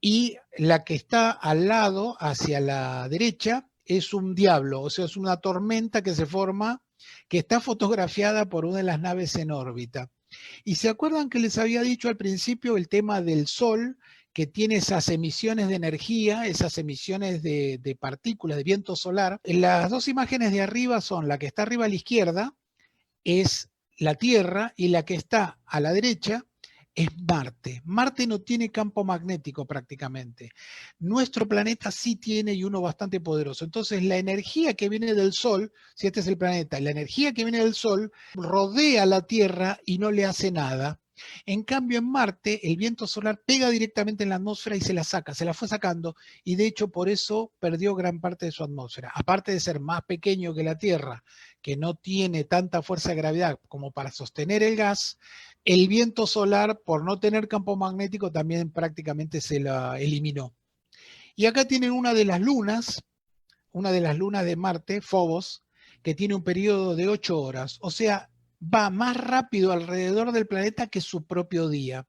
Y la que está al lado, hacia la derecha, es un diablo, o sea, es una tormenta que se forma, que está fotografiada por una de las naves en órbita. Y se acuerdan que les había dicho al principio el tema del Sol, que tiene esas emisiones de energía, esas emisiones de partículas, de viento solar. Las dos imágenes de arriba son la que está arriba a la izquierda, es la Tierra, y la que está a la derecha es Marte. Marte no tiene campo magnético prácticamente. Nuestro planeta sí tiene, y uno bastante poderoso. Entonces la energía que viene del Sol, si este es el planeta, la energía que viene del Sol rodea la Tierra y no le hace nada. En cambio, en Marte, el viento solar pega directamente en la atmósfera y se la saca, se la fue sacando, y de hecho por eso perdió gran parte de su atmósfera. Aparte de ser más pequeño que la Tierra, que no tiene tanta fuerza de gravedad como para sostener el gas, el viento solar, por no tener campo magnético, también prácticamente se la eliminó. Y acá tienen una de las lunas de Marte, Phobos, que tiene un periodo de 8 horas, o sea, va más rápido alrededor del planeta que su propio día.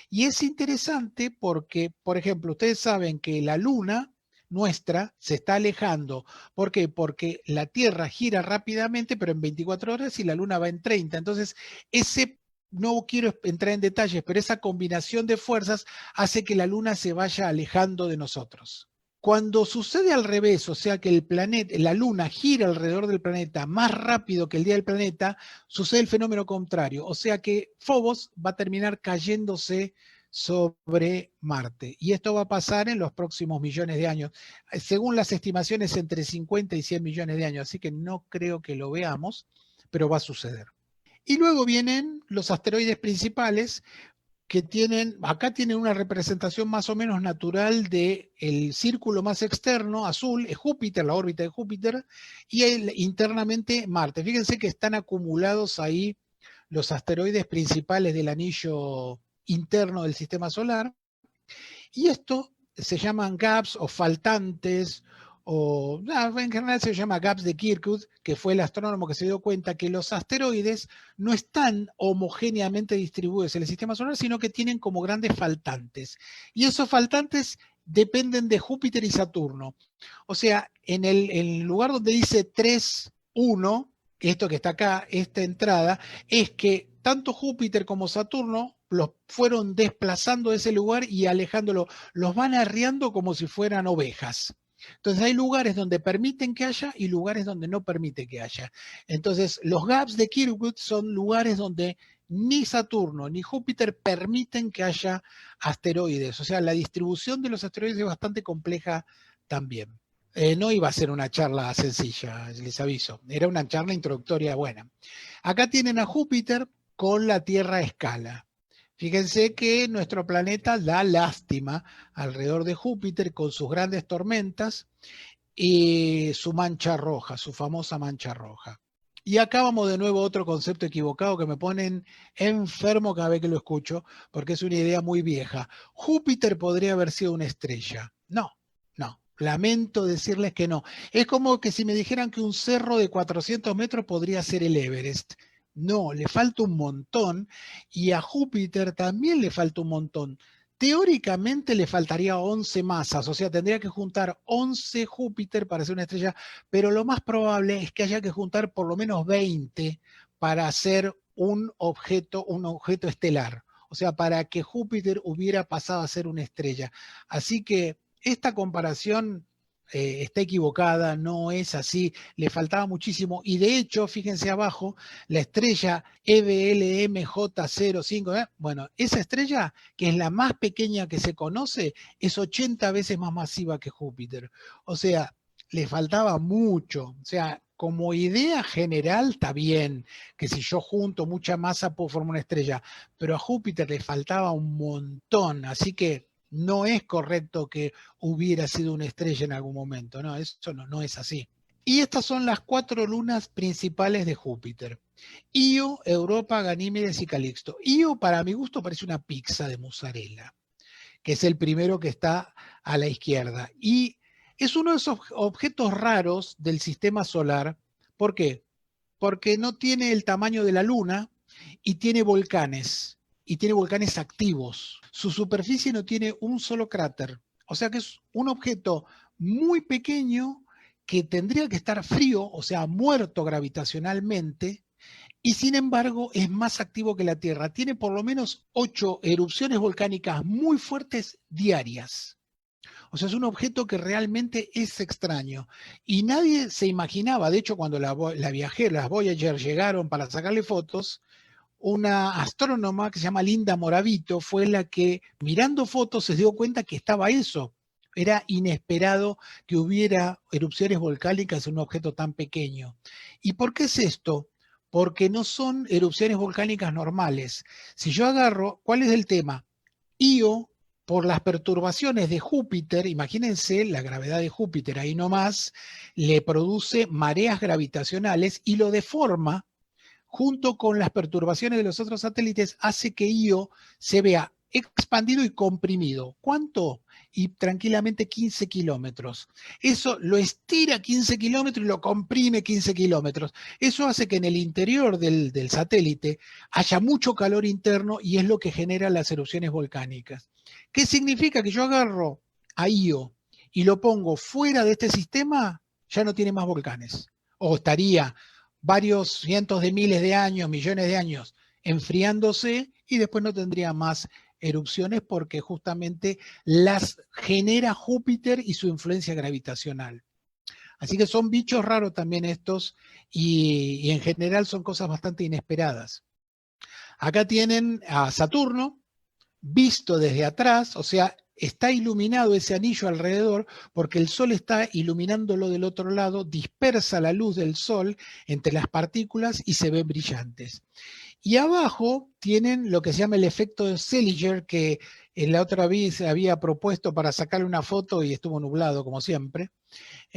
Y es interesante porque, por ejemplo, ustedes saben que la Luna nuestra se está alejando. ¿Por qué? Porque la Tierra gira rápidamente, pero en 24 horas, y la Luna va en 30. Entonces, no quiero entrar en detalles, pero esa combinación de fuerzas hace que la Luna se vaya alejando de nosotros. Cuando sucede al revés, o sea que la Luna gira alrededor del planeta más rápido que el día del planeta, sucede el fenómeno contrario, o sea que Phobos va a terminar cayéndose sobre Marte. Y esto va a pasar en los próximos millones de años, según las estimaciones entre 50 y 100 millones de años, así que no creo que lo veamos, pero va a suceder. Y luego vienen los asteroides principales, que acá tienen una representación más o menos natural del círculo más externo, azul, es Júpiter, la órbita de Júpiter, y internamente Marte. Fíjense que están acumulados ahí los asteroides principales del anillo interno del sistema solar, y esto se llaman gaps o faltantes, o en general se llama gaps de Kirkwood, que fue el astrónomo que se dio cuenta que los asteroides no están homogéneamente distribuidos en el sistema solar, sino que tienen como grandes faltantes. Y esos faltantes dependen de Júpiter y Saturno. O sea, en el lugar donde dice 3,1, esto que está acá, esta entrada, es que tanto Júpiter como Saturno los fueron desplazando de ese lugar y alejándolo, los van arriando como si fueran ovejas. Entonces hay lugares donde permiten que haya y lugares donde no permite que haya. Entonces los gaps de Kirkwood son lugares donde ni Saturno ni Júpiter permiten que haya asteroides. O sea, la distribución de los asteroides es bastante compleja también. No iba a ser una charla sencilla, les aviso. Era una charla introductoria buena. Acá tienen a Júpiter con la Tierra a escala. Fíjense que nuestro planeta da lástima alrededor de Júpiter con sus grandes tormentas y su mancha roja, su famosa mancha roja. Y acá vamos de nuevo a otro concepto equivocado que me ponen enfermo cada vez que lo escucho, porque es una idea muy vieja. Júpiter podría haber sido una estrella. No, no. Lamento decirles que no. Es como que si me dijeran que un cerro de 400 metros podría ser el Everest. No, le falta un montón y a Júpiter también le falta un montón. Teóricamente le faltaría 11 masas, o sea, tendría que juntar 11 Júpiter para ser una estrella, pero lo más probable es que haya que juntar por lo menos 20 para hacer un objeto estelar. O sea, para que Júpiter hubiera pasado a ser una estrella. Así que esta comparación está equivocada, no es así, le faltaba muchísimo. Y de hecho, fíjense abajo, la estrella EBLMJ05, bueno, esa estrella, que es la más pequeña que se conoce, es 80 veces más masiva que Júpiter. O sea, le faltaba mucho. O sea, como idea general está bien, que si yo junto mucha masa puedo formar una estrella, pero a Júpiter le faltaba un montón, así que no es correcto que hubiera sido una estrella en algún momento, no, eso no es así. Y estas son las 4 lunas principales de Júpiter. Io, Europa, Ganímedes y Calixto. Io, para mi gusto, parece una pizza de mozzarella, que es el primero que está a la izquierda. Y es uno de esos objetos raros del sistema solar. ¿Por qué? Porque no tiene el tamaño de la Luna y tiene volcanes activos. Su superficie no tiene un solo cráter. O sea que es un objeto muy pequeño que tendría que estar frío, o sea, muerto gravitacionalmente, y sin embargo es más activo que la Tierra. Tiene por lo menos 8 erupciones volcánicas muy fuertes diarias. O sea, es un objeto que realmente es extraño. Y nadie se imaginaba, de hecho, cuando las Voyager llegaron para sacarle fotos, una astrónoma que se llama Linda Moravito fue la que, mirando fotos, se dio cuenta que estaba eso. Era inesperado que hubiera erupciones volcánicas en un objeto tan pequeño. ¿Y por qué es esto? Porque no son erupciones volcánicas normales. Si yo agarro, ¿cuál es el tema? Io, por las perturbaciones de Júpiter, imagínense la gravedad de Júpiter ahí nomás, le produce mareas gravitacionales y lo deforma junto con las perturbaciones de los otros satélites, hace que Io se vea expandido y comprimido. ¿Cuánto? Y tranquilamente 15 kilómetros. Eso lo estira 15 kilómetros y lo comprime 15 kilómetros. Eso hace que en el interior del satélite haya mucho calor interno y es lo que genera las erupciones volcánicas. ¿Qué significa? Que yo agarro a Io y lo pongo fuera de este sistema, ya no tiene más volcanes. O estaría varios cientos de miles de años, millones de años, enfriándose y después no tendría más erupciones porque justamente las genera Júpiter y su influencia gravitacional. Así que son bichos raros también estos y en general son cosas bastante inesperadas. Acá tienen a Saturno visto desde atrás, o sea, está iluminado ese anillo alrededor porque el Sol está iluminándolo del otro lado, dispersa la luz del Sol entre las partículas y se ven brillantes. Y abajo tienen lo que se llama el efecto de Seliger, que en la otra vez había propuesto para sacarle una foto y estuvo nublado como siempre,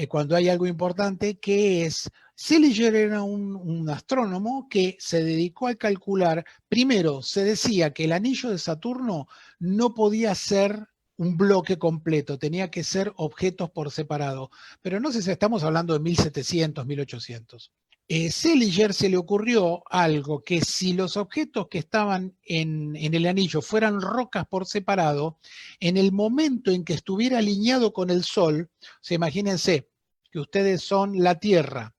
cuando hay algo importante, que es, Seliger era un astrónomo que se dedicó a calcular, primero se decía que el anillo de Saturno no podía ser un bloque completo, tenía que ser objetos por separado, pero no sé si estamos hablando de 1700, 1800. Seliger se le ocurrió algo, que si los objetos que estaban en el anillo fueran rocas por separado, en el momento en que estuviera alineado con el Sol, se imagínense que ustedes son la Tierra,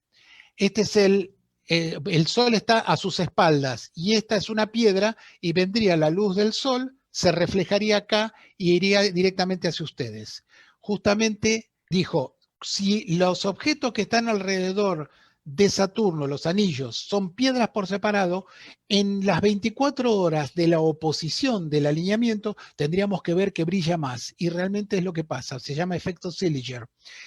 este es el Sol está a sus espaldas y esta es una piedra y vendría la luz del Sol, se reflejaría acá y iría directamente hacia ustedes. Justamente dijo, si los objetos que están alrededor de Saturno, los anillos, son piedras por separado, en las 24 horas de la oposición del alineamiento tendríamos que ver que brilla más. Y realmente es lo que pasa, se llama efecto Seliger.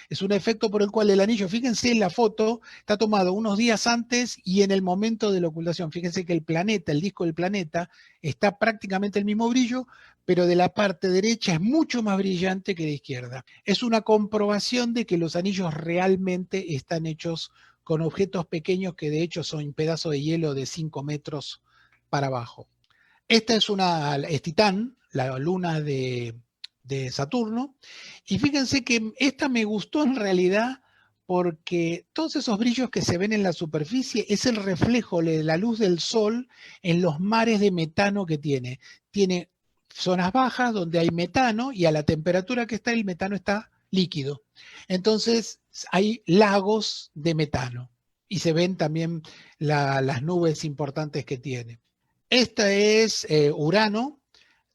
Es un efecto por el cual el anillo, fíjense en la foto, está tomado unos días antes y en el momento de la ocultación. Fíjense que el planeta, el disco del planeta, está prácticamente el mismo brillo, pero de la parte derecha es mucho más brillante que de izquierda. Es una comprobación de que los anillos realmente están hechos con objetos pequeños que de hecho son pedazos de hielo de 5 metros para abajo. Esta es Titán, la luna de Saturno, y fíjense que esta me gustó en realidad porque todos esos brillos que se ven en la superficie es el reflejo de la luz del sol en los mares de metano que tiene. Tiene zonas bajas donde hay metano y a la temperatura que está el metano está líquido. Entonces hay lagos de metano y se ven también las nubes importantes que tiene. Esta es Urano.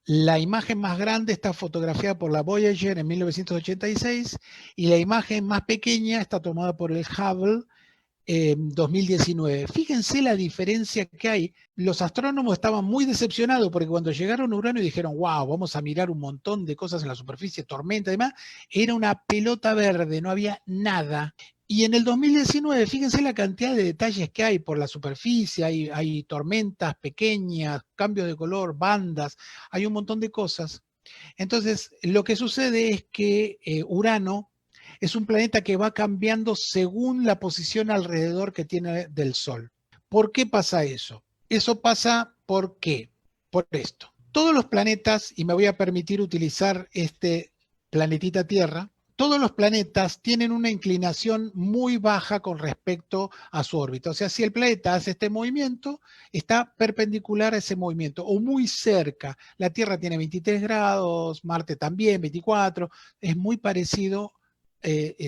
La imagen más grande está fotografiada por la Voyager en 1986 y la imagen más pequeña está tomada por el Hubble en 2019. Fíjense la diferencia que hay. Los astrónomos estaban muy decepcionados porque cuando llegaron a Urano y dijeron, wow, vamos a mirar un montón de cosas en la superficie, tormenta y demás, era una pelota verde, no había nada. Y en el 2019, fíjense la cantidad de detalles que hay por la superficie, hay tormentas pequeñas, cambios de color, bandas, hay un montón de cosas. Entonces, lo que sucede es que Urano es un planeta que va cambiando según la posición alrededor que tiene del Sol. ¿Por qué pasa eso? Eso pasa ¿por qué? Por esto. Todos los planetas, y me voy a permitir utilizar este planetita Tierra, todos los planetas tienen una inclinación muy baja con respecto a su órbita. O sea, si el planeta hace este movimiento, está perpendicular a ese movimiento o muy cerca. La Tierra tiene 23 grados, Marte también, 24, es muy parecido,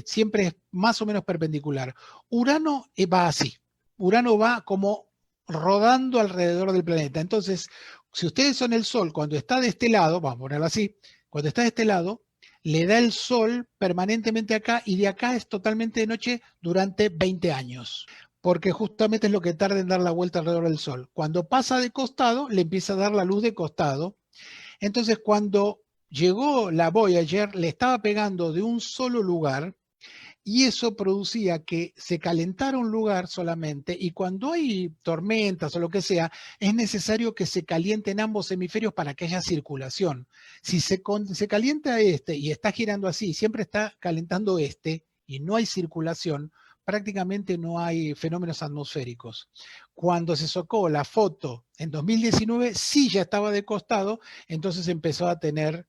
siempre es más o menos perpendicular. Urano va así. Urano va como rodando alrededor del planeta. Entonces, si ustedes son el Sol, cuando está de este lado, vamos a ponerlo así, cuando está de este lado, le da el sol permanentemente acá y de acá es totalmente de noche durante 20 años, porque justamente es lo que tarda en dar la vuelta alrededor del sol. Cuando pasa de costado, le empieza a dar la luz de costado. Entonces, cuando llegó la Voyager, le estaba pegando de un solo lugar y eso producía que se calentara un lugar solamente y cuando hay tormentas o lo que sea, es necesario que se calienten ambos hemisferios para que haya circulación. Si se calienta este y está girando así, siempre está calentando este y no hay circulación, prácticamente no hay fenómenos atmosféricos. Cuando se sacó la foto en 2019, sí ya estaba de costado, entonces empezó a tener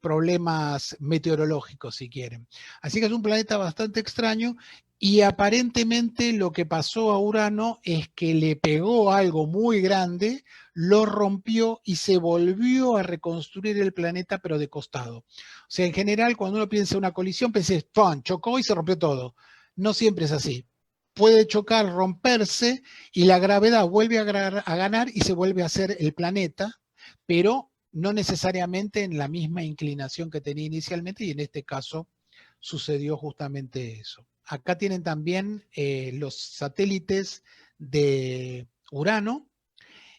problemas meteorológicos, si quieren. Así que es un planeta bastante extraño y aparentemente lo que pasó a Urano es que le pegó algo muy grande, lo rompió y se volvió a reconstruir el planeta, pero de costado. O sea, en general, cuando uno piensa en una colisión, pensé, ¡pum!, chocó y se rompió todo. No siempre es así. Puede chocar, romperse y la gravedad vuelve a ganar y se vuelve a hacer el planeta, pero no necesariamente en la misma inclinación que tenía inicialmente, y en este caso sucedió justamente eso. Acá tienen también los satélites de Urano,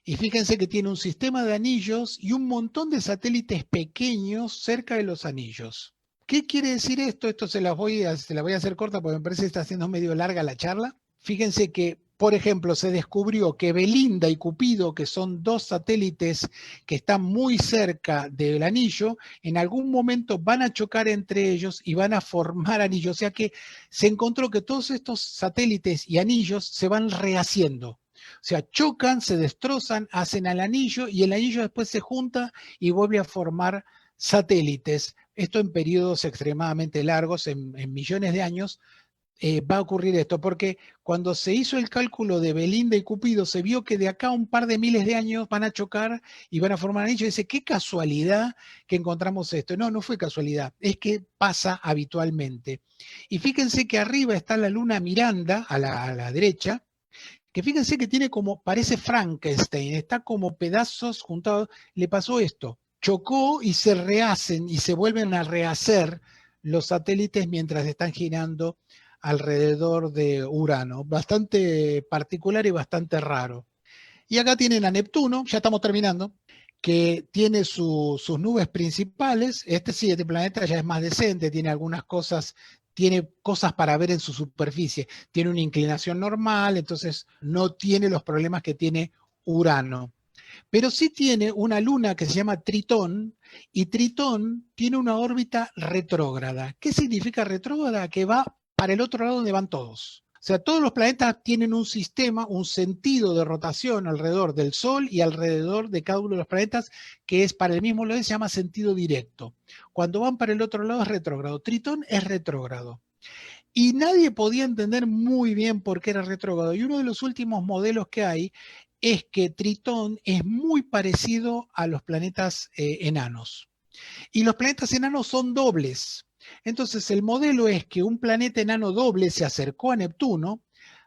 y fíjense que tiene un sistema de anillos y un montón de satélites pequeños cerca de los anillos. ¿Qué quiere decir esto? Esto se la voy a hacer corta porque me parece que está siendo medio larga la charla. Fíjense que, por ejemplo, se descubrió que Belinda y Cupido, que son dos satélites que están muy cerca del anillo, en algún momento van a chocar entre ellos y van a formar anillos. O sea que se encontró que todos estos satélites y anillos se van rehaciendo. O sea, chocan, se destrozan, hacen al anillo y el anillo después se junta y vuelve a formar satélites. Esto en periodos extremadamente largos, en millones de años, va a ocurrir esto, porque cuando se hizo el cálculo de Belinda y Cupido, se vio que de acá a un par de miles de años van a chocar y van a formar anillos. Y dice, qué casualidad que encontramos esto. No, no fue casualidad, es que pasa habitualmente. Y fíjense que arriba está la luna Miranda, a la derecha, que fíjense que tiene como, parece Frankenstein, está como pedazos juntados. Le pasó esto, chocó y se rehacen y se vuelven a rehacer los satélites mientras están girando alrededor de Urano, bastante particular y bastante raro. Y acá tienen a Neptuno, ya estamos terminando, que tiene sus nubes principales. Este planeta ya es más decente, tiene cosas para ver en su superficie, tiene una inclinación normal, entonces no tiene los problemas que tiene Urano. Pero sí tiene una luna que se llama Tritón, y Tritón tiene una órbita retrógrada. ¿Qué significa retrógrada? Que va para el otro lado donde van todos. O sea, todos los planetas tienen un sistema, un sentido de rotación alrededor del Sol y alrededor de cada uno de los planetas, que es para el mismo lado, se llama sentido directo. Cuando van para el otro lado es retrógrado. Tritón es retrógrado. Y nadie podía entender muy bien por qué era retrógrado. Y uno de los últimos modelos que hay es que Tritón es muy parecido a los planetas enanos. Y los planetas enanos son dobles. Entonces el modelo es que un planeta enano doble se acercó a Neptuno,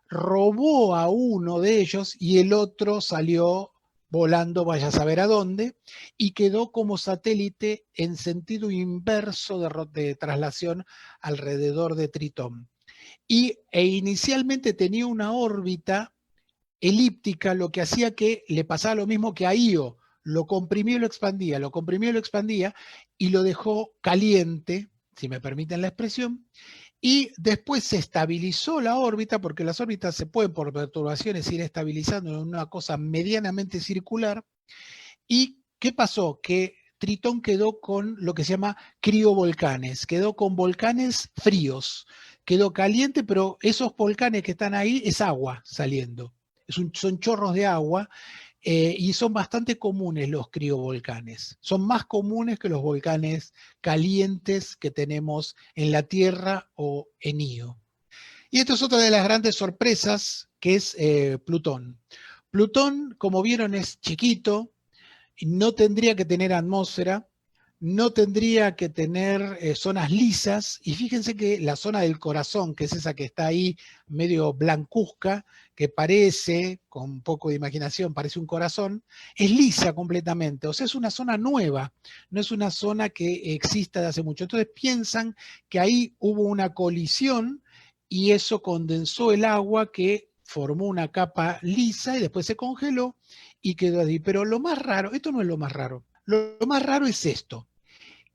robó a uno de ellos y el otro salió volando, vaya a saber a dónde, y quedó como satélite en sentido inverso de traslación alrededor de Tritón. E inicialmente tenía una órbita elíptica, lo que hacía que le pasaba lo mismo que a Io, lo comprimió y lo expandía, lo comprimió y lo expandía, y lo dejó caliente, si me permiten la expresión, y después se estabilizó la órbita, porque las órbitas se pueden por perturbaciones ir estabilizando en una cosa medianamente circular. ¿Y qué pasó? Que Tritón quedó con lo que se llama criovolcanes, quedó con volcanes fríos, quedó caliente, pero esos volcanes que están ahí es agua saliendo, son chorros de agua, y son bastante comunes los criovolcanes. Son más comunes que los volcanes calientes que tenemos en la Tierra o en Io. Y esto es otra de las grandes sorpresas, que es Plutón. Plutón, como vieron, es chiquito, no tendría que tener atmósfera, no tendría que tener zonas lisas, y fíjense que la zona del corazón, que es esa que está ahí medio blancuzca, que parece, con un poco de imaginación, parece un corazón, es lisa completamente, o sea, es una zona nueva, no es una zona que exista de hace mucho. Entonces piensan que ahí hubo una colisión y eso condensó el agua que formó una capa lisa y después se congeló y quedó ahí. Pero lo más raro, esto no es lo más raro, lo más raro es esto,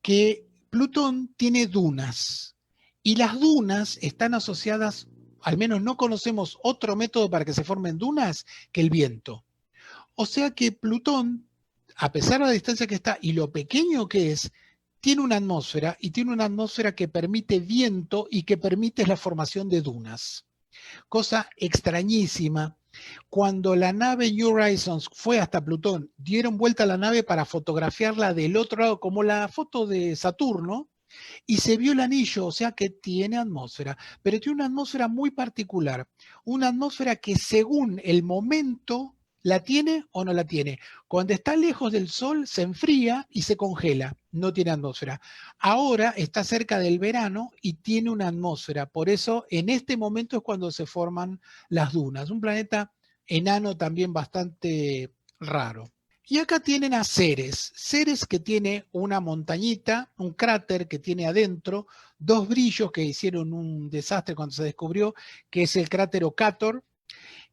que Plutón tiene dunas y las dunas están asociadas, al menos no conocemos otro método para que se formen dunas que el viento. O sea que Plutón, a pesar de la distancia que está y lo pequeño que es, tiene una atmósfera y tiene una atmósfera que permite viento y que permite la formación de dunas. Cosa extrañísima. Cuando la nave New Horizons fue hasta Plutón, dieron vuelta a la nave para fotografiarla del otro lado, como la foto de Saturno, y se vio el anillo, o sea que tiene atmósfera, pero tiene una atmósfera muy particular, una atmósfera que según el momento la tiene o no la tiene. Cuando está lejos del Sol se enfría y se congela, no tiene atmósfera. Ahora está cerca del verano y tiene una atmósfera, por eso en este momento es cuando se forman las dunas. Un planeta enano también bastante raro. Y acá tienen a Ceres. Ceres que tiene una montañita, un cráter que tiene adentro, dos brillos que hicieron un desastre cuando se descubrió, que es el cráter Ocator,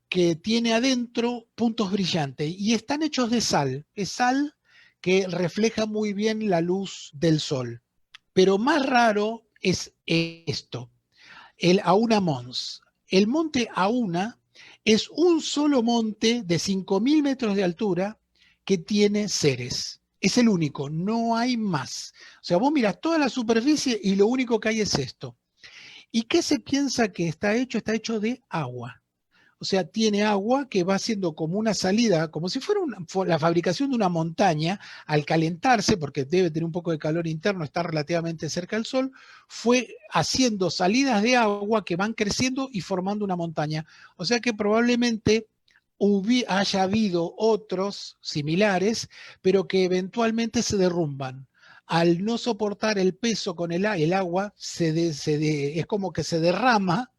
que tiene adentro puntos brillantes y están hechos de sal. Es sal que refleja muy bien la luz del sol. Pero más raro es esto, el Auna Mons. El monte Auna es un solo monte de 5.000 metros de altura que tiene Ceres. Es el único, no hay más. O sea, vos mirás toda la superficie y lo único que hay es esto. ¿Y qué se piensa que está hecho? Está hecho de agua. O sea, tiene agua que va haciendo como una salida, como si fuera la fabricación de una montaña, al calentarse, porque debe tener un poco de calor interno, está relativamente cerca del Sol, fue haciendo salidas de agua que van creciendo y formando una montaña. O sea que probablemente haya habido otros similares, pero que eventualmente se derrumban. Al no soportar el peso con el agua, es como que se derrama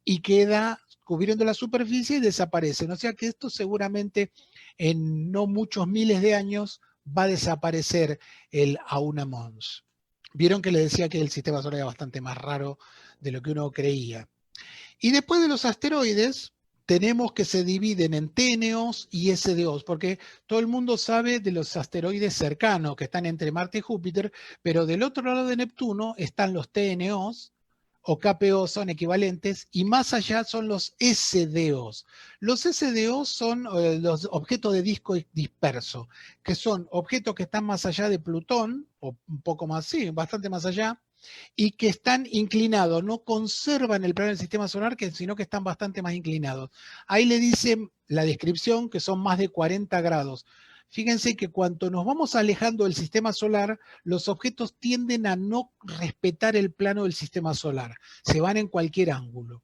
y queda cubriendo la superficie y desaparecen. O sea que esto seguramente en no muchos miles de años va a desaparecer el Auna Mons. Vieron que les decía que el sistema solar era bastante más raro de lo que uno creía. Y después de los asteroides, tenemos que se dividen en TNOs y SDOs, porque todo el mundo sabe de los asteroides cercanos que están entre Marte y Júpiter, pero del otro lado de Neptuno están los TNOs, o KPO son equivalentes, y más allá son los SDOs. Los SDOs son los objetos de disco disperso, que son objetos que están más allá de Plutón, o un poco más, sí, bastante más allá, y que están inclinados, no conservan el plano del sistema solar, sino que están bastante más inclinados. Ahí le dice la descripción que son más de 40 grados. Fíjense que cuando nos vamos alejando del sistema solar, los objetos tienden a no respetar el plano del sistema solar, se van en cualquier ángulo.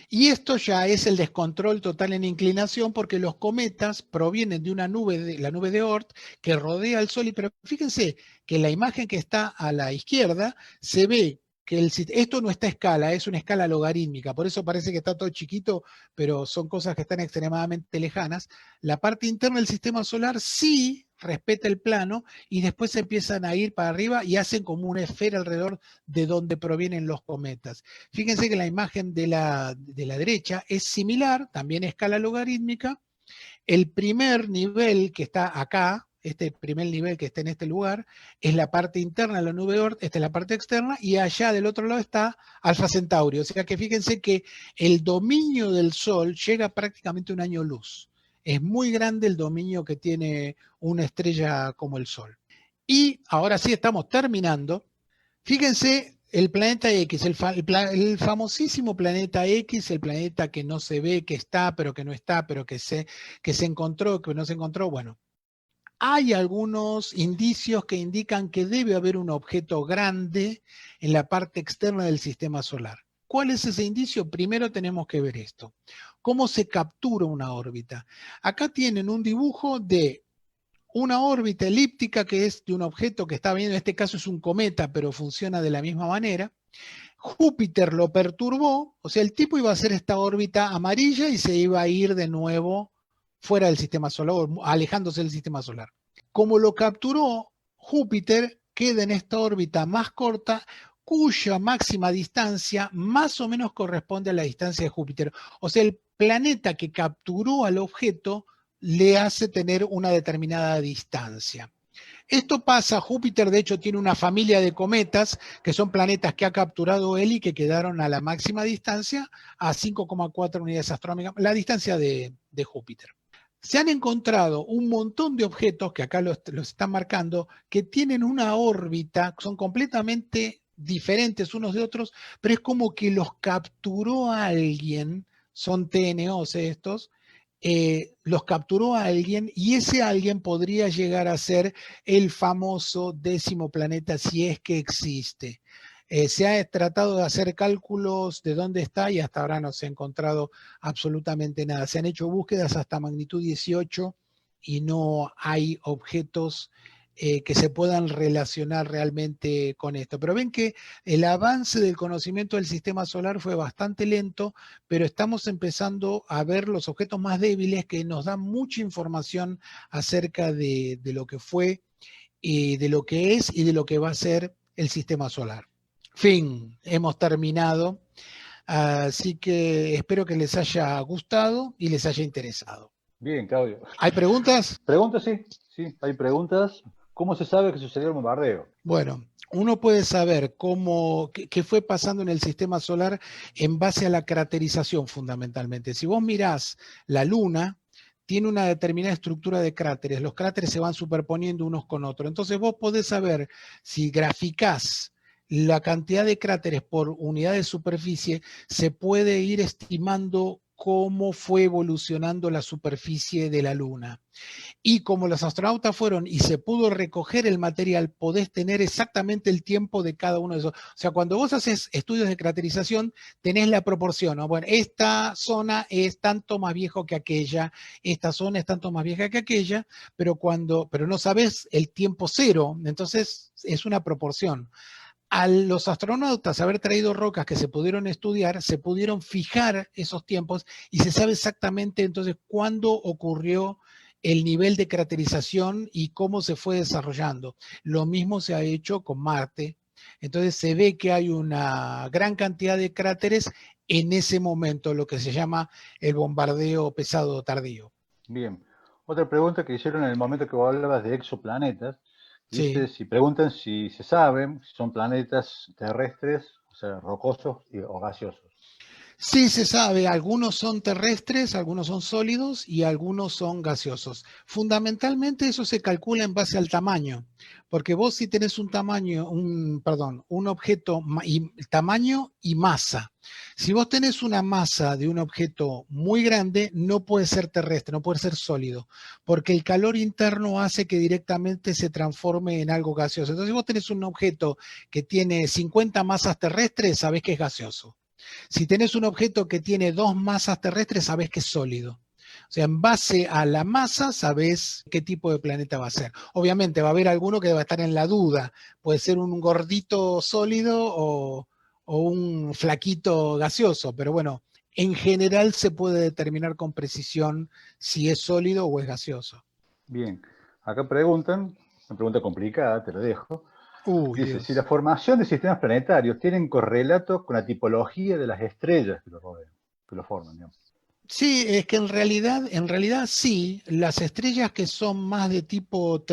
Y esto ya es el descontrol total en inclinación, porque los cometas provienen de una nube, la nube de Oort, que rodea al Sol. Pero fíjense que la imagen que está a la izquierda se ve que esto no está a escala, es una escala logarítmica, por eso parece que está todo chiquito, pero son cosas que están extremadamente lejanas. La parte interna del sistema solar sí respeta el plano y después empiezan a ir para arriba y hacen como una esfera alrededor de donde provienen los cometas. Fíjense que la imagen de la derecha es similar, también a escala logarítmica. El primer nivel que está acá, este primer nivel que está en este lugar, es la parte interna de la nube de Oort, esta es la parte externa, y allá del otro lado está Alfa Centauri. O sea que fíjense que el dominio del Sol llega prácticamente a un año luz. Es muy grande el dominio que tiene una estrella como el Sol. Y ahora sí estamos terminando. Fíjense el planeta X, el famosísimo planeta X, el planeta que no se ve, que está, pero que no está, pero que se encontró, que no se encontró. Bueno, hay algunos indicios que indican que debe haber un objeto grande en la parte externa del sistema solar. ¿Cuál es ese indicio? Primero tenemos que ver esto. ¿Cómo se captura una órbita? Acá tienen un dibujo de una órbita elíptica que es de un objeto que está viendo, en este caso es un cometa, pero funciona de la misma manera. Júpiter lo perturbó, o sea, el tipo iba a hacer esta órbita amarilla y se iba a ir de nuevo fuera del sistema solar, alejándose del sistema solar. Como lo capturó Júpiter, queda en esta órbita más corta, cuya máxima distancia más o menos corresponde a la distancia de Júpiter. O sea, el planeta que capturó al objeto le hace tener una determinada distancia. Esto pasa, Júpiter de hecho tiene una familia de cometas que son planetas que ha capturado él y que quedaron a la máxima distancia, a 5,4 unidades astronómicas, la distancia de Júpiter. Se han encontrado un montón de objetos, que acá los están marcando, que tienen una órbita, son completamente diferentes unos de otros, pero es como que los capturó a alguien, son TNOs estos, los capturó a alguien y ese alguien podría llegar a ser el famoso 10º planeta si es que existe. Se ha tratado de hacer cálculos de dónde está y hasta ahora no se ha encontrado absolutamente nada. Se han hecho búsquedas hasta magnitud 18 y no hay objetos que se puedan relacionar realmente con esto. Pero ven que el avance del conocimiento del sistema solar fue bastante lento, pero estamos empezando a ver los objetos más débiles que nos dan mucha información acerca de lo que fue, y de lo que es y de lo que va a ser el sistema solar. Fin, hemos terminado. Así que espero que les haya gustado y les haya interesado. Bien, Claudio. ¿Hay preguntas? Preguntas, sí, hay preguntas. ¿Cómo se sabe que sucedió el bombardeo? Bueno, uno puede saber qué fue pasando en el sistema solar en base a la craterización fundamentalmente. Si vos mirás la Luna, tiene una determinada estructura de cráteres. Los cráteres se van superponiendo unos con otros. Entonces vos podés saber, si graficás la cantidad de cráteres por unidad de superficie, se puede ir estimando cómo fue evolucionando la superficie de la Luna. Y como los astronautas fueron y se pudo recoger el material, podés tener exactamente el tiempo de cada uno de esos. O sea, cuando vos haces estudios de craterización, tenés la proporción, ¿no? Bueno, esta zona es tanto más viejo que aquella, esta zona es tanto más vieja que aquella, pero no sabés el tiempo cero, entonces es una proporción. A los astronautas haber traído rocas que se pudieron estudiar, se pudieron fijar esos tiempos y se sabe exactamente entonces cuándo ocurrió el nivel de craterización y cómo se fue desarrollando. Lo mismo se ha hecho con Marte. Entonces se ve que hay una gran cantidad de cráteres en ese momento, lo que se llama el bombardeo pesado tardío. Bien. Otra pregunta que hicieron en el momento que vos hablabas de exoplanetas, Sí. dice, si preguntan si se sabe si son planetas terrestres, o sea, rocosos o gaseosos. Sí se sabe, algunos son terrestres, algunos son sólidos y algunos son gaseosos. Fundamentalmente eso se calcula en base al tamaño, porque vos si tenés un tamaño, perdón, un objeto y tamaño y masa. Si vos tenés una masa de un objeto muy grande, no puede ser terrestre, no puede ser sólido, porque el calor interno hace que directamente se transforme en algo gaseoso. Entonces, si vos tenés un objeto que tiene 50 masas terrestres, sabés que es gaseoso. Si tenés un objeto que tiene dos masas terrestres, sabés que es sólido. O sea, en base a la masa, sabés qué tipo de planeta va a ser. Obviamente va a haber alguno que va a estar en la duda. Puede ser un gordito sólido o un flaquito gaseoso, pero bueno, en general se puede determinar con precisión si es sólido o es gaseoso. Bien. Acá preguntan, una pregunta complicada, te lo dejo. Uy, Dice, si la Dios. formación de sistemas planetarios tienen correlato con la tipología de las estrellas que lo rodean, que lo forman, digamos. Sí, es que en realidad sí, las estrellas que son más de tipo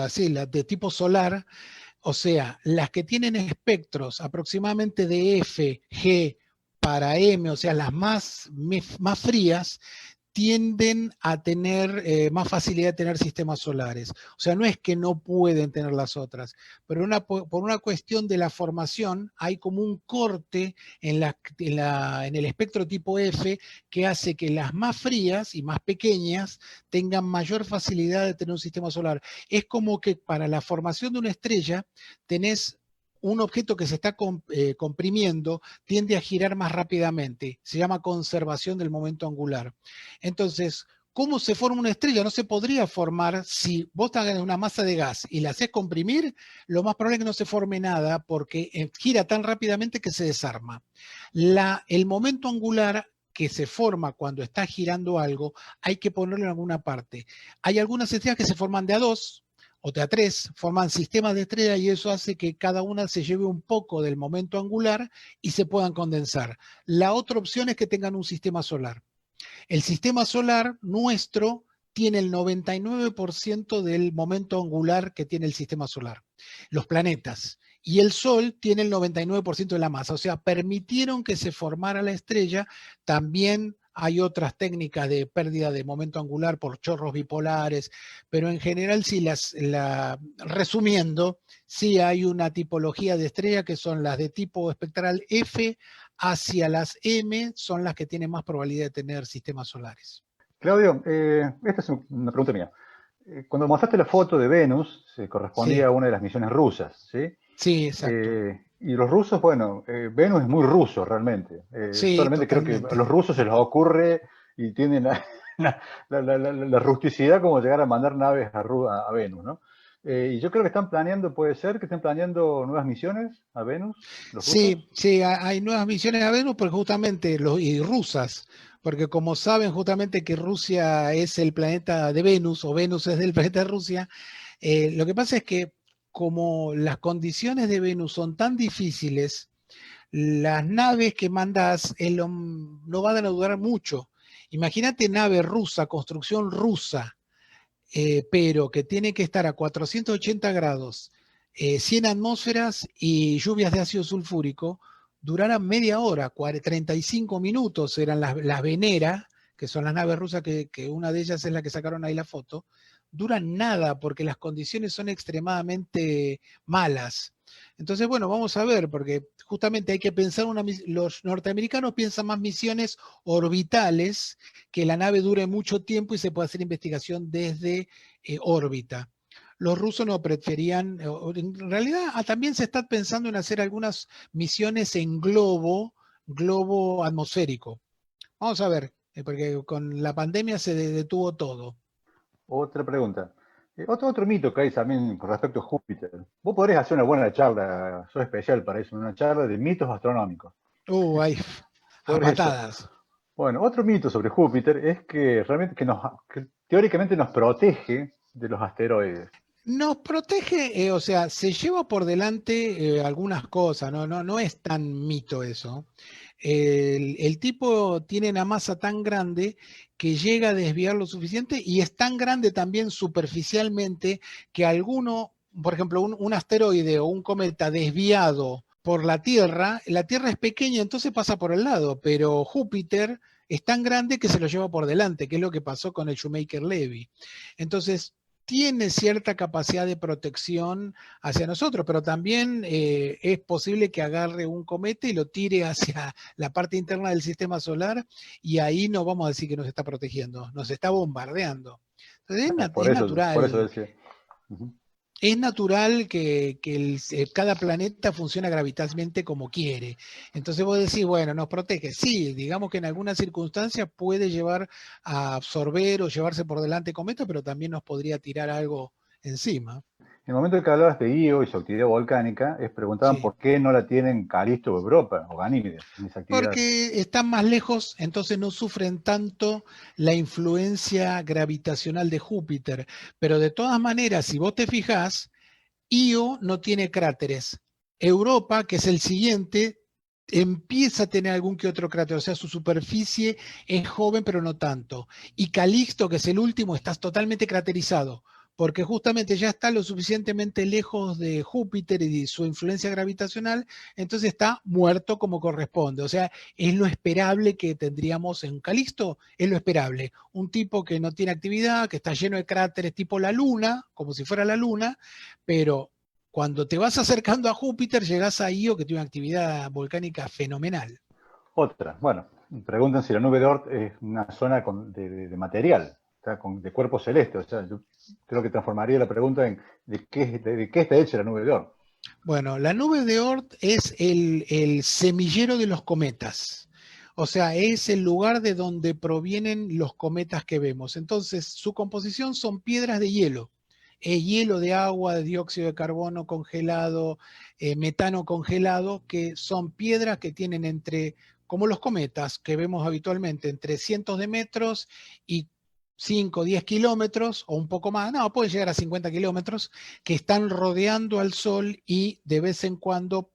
sí, las de tipo solar, o sea, las que tienen espectros aproximadamente de F, G para M, o sea, las más frías, tienden a tener más facilidad de tener sistemas solares. O sea, no es que no pueden tener las otras, pero por una cuestión de la formación hay como un corte en el espectro tipo F que hace que las más frías y más pequeñas tengan mayor facilidad de tener un sistema solar. Es como que para la formación de una estrella tenés un objeto que se está comprimiendo, tiende a girar más rápidamente. Se llama conservación del momento angular. Entonces, ¿cómo se forma una estrella? No se podría formar si vos tenés una masa de gas y la haces comprimir, lo más probable es que no se forme nada porque gira tan rápidamente que se desarma. El momento angular que se forma cuando está girando algo, hay que ponerlo en alguna parte. Hay algunas estrellas que se forman de a dos o de a tres, forman sistemas de estrella y eso hace que cada una se lleve un poco del momento angular y se puedan condensar. La otra opción es que tengan un sistema solar. El sistema solar nuestro tiene el 99% del momento angular que tiene el sistema solar, los planetas. Y el Sol tiene el 99% de la masa. O sea, permitieron que se formara la estrella. También hay otras técnicas de pérdida de momento angular por chorros bipolares, pero en general, resumiendo, sí hay una tipología de estrella que son las de tipo espectral F hacia las M, son las que tienen más probabilidad de tener sistemas solares. Claudio, esta es una pregunta mía. Cuando mostraste la foto de Venus, se correspondía Sí, a una de las misiones rusas, ¿sí? sí, exacto. Y los rusos, bueno, Venus es muy ruso realmente. Sí, Solamente creo que a los totalmente. rusos se les ocurre y tienen la rusticidad como llegar a mandar naves a Venus, ¿no? Y yo creo que están planeando, puede ser que estén planeando nuevas misiones a Venus, los rusos. Sí, sí, hay nuevas misiones a Venus, porque justamente y rusas, porque como saben justamente que Rusia es el planeta de Venus, o Venus es del planeta de Rusia, lo que pasa es que como las condiciones de Venus son tan difíciles, las naves que mandas no van a durar mucho. Imagínate nave rusa, construcción rusa, pero que tiene que estar a 480 grados, 100 atmósferas y lluvias de ácido sulfúrico, durarán media hora, 35 minutos eran las Venera, que son las naves rusas, que una de ellas es la que sacaron ahí la foto, duran nada porque las condiciones son extremadamente malas. Entonces, bueno, vamos a ver, porque justamente hay que pensar, los norteamericanos piensan más misiones orbitales, que la nave dure mucho tiempo y se pueda hacer investigación desde órbita. Los rusos no preferían, en realidad también se está pensando en hacer algunas misiones en globo atmosférico. Vamos a ver, porque con la pandemia se detuvo todo. Otra pregunta. Otro mito que hay también con respecto a Júpiter. Vos podrías hacer una buena charla, sos especial para eso, una charla de mitos astronómicos. Hay a Sobre eso. patadas. Bueno, otro mito sobre Júpiter es que realmente que teóricamente nos protege de los asteroides. Nos protege, o sea, se lleva por delante algunas cosas, no es tan mito eso. El tipo tiene una masa tan grande que llega a desviar lo suficiente y es tan grande también superficialmente que alguno, por ejemplo, un asteroide o un cometa desviado por la Tierra es pequeña, entonces pasa por el lado, pero Júpiter es tan grande que se lo lleva por delante, que es lo que pasó con el Shoemaker-Levy. Entonces, tiene cierta capacidad de protección hacia nosotros, pero también es posible que agarre un cometa y lo tire hacia la parte interna del sistema solar y ahí no vamos a decir que nos está protegiendo, nos está bombardeando. Entonces Por eso decía. Ujú. es natural que cada planeta funciona gravitacionalmente como quiere. Entonces vos decís, bueno, nos protege. Sí, digamos que en algunas circunstancias puede llevar a absorber o llevarse por delante cometas, pero también nos podría tirar algo encima. En el momento en que hablabas de Io y su actividad volcánica, preguntaban Sí. por qué no la tienen Calisto o Europa o Ganímedes en esa actividad. Porque están más lejos, entonces no sufren tanto la influencia gravitacional de Júpiter. Pero de todas maneras, si vos te fijás, Io no tiene cráteres. Europa, que es el siguiente, empieza a tener algún que otro cráter, o sea, su superficie es joven, pero no tanto. Y Calixto, que es el último, está totalmente craterizado, porque justamente ya está lo suficientemente lejos de Júpiter y de su influencia gravitacional, entonces está muerto como corresponde. O sea, es lo esperable que tendríamos en Calixto, es lo esperable. Un tipo que no tiene actividad, que está lleno de cráteres tipo la Luna, como si fuera la Luna, pero cuando te vas acercando a Júpiter, llegás a Io, que tiene una actividad volcánica fenomenal. Otra, bueno, preguntan si la nube de Oort es una zona de material, o sea, de cuerpo celeste. O sea, yo creo que transformaría la pregunta en de qué está hecha la nube de Oort. Bueno, la nube de Oort es el semillero de los cometas. O sea, es el lugar de donde provienen los cometas que vemos. Entonces, su composición son piedras de hielo. Hielo de agua, de dióxido de carbono congelado, metano congelado, que son piedras que tienen entre, como los cometas que vemos habitualmente, entre cientos de metros y 5, 10 kilómetros o un poco más, no, puede llegar a 50 kilómetros, que están rodeando al Sol y de vez en cuando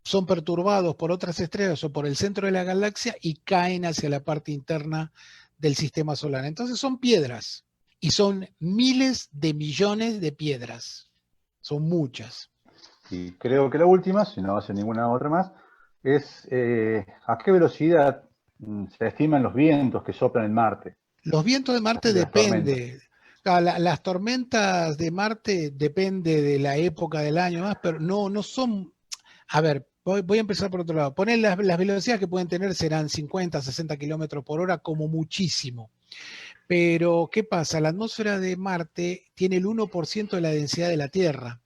son perturbados por otras estrellas o por el centro de la galaxia y caen hacia la parte interna del sistema solar. Entonces son piedras y son miles de millones de piedras. Son muchas. Y creo que la última, si no hace ninguna otra más, es a qué velocidad se estiman los vientos que soplan en Marte, Los vientos de Marte las tormentas. depende. Las tormentas de Marte depende de la época del año más, pero no son. A ver, voy a empezar por otro lado. Poner las velocidades que pueden tener serán 50, 60 kilómetros por hora como muchísimo. Pero, ¿qué pasa? La atmósfera de Marte tiene el 1% de la densidad de la Tierra.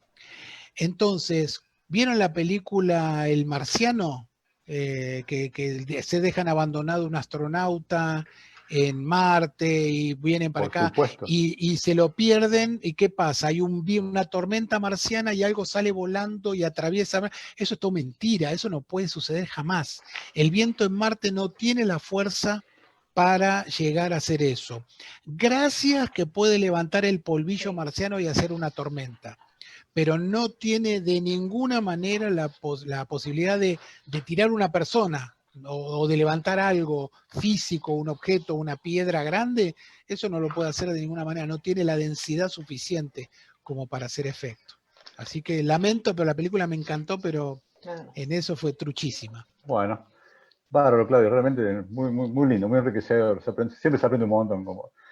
Entonces, ¿vieron la película El Marciano? Que se dejan abandonado un astronauta en Marte y vienen para Por acá supuesto. y se lo pierden. ¿Y qué pasa? Hay una tormenta marciana y algo sale volando y atraviesa. Eso es todo mentira, eso no puede suceder jamás. El viento en Marte no tiene la fuerza para llegar a hacer eso. Gracias que puede levantar el polvillo marciano y hacer una tormenta, pero no tiene de ninguna manera la posibilidad de tirar una persona o de levantar algo físico, un objeto, una piedra grande. Eso no lo puede hacer de ninguna manera, no tiene la densidad suficiente como para hacer efecto. Así que lamento, pero la película me encantó, pero en eso fue truchísima. Bueno, bárbaro, Claudio, realmente muy lindo, muy enriquecedor. Siempre se aprende un montón.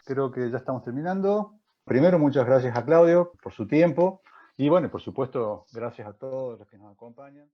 Creo que ya estamos terminando. Primero, muchas gracias a Claudio por su tiempo y bueno, por supuesto, gracias a todos los que nos acompañan.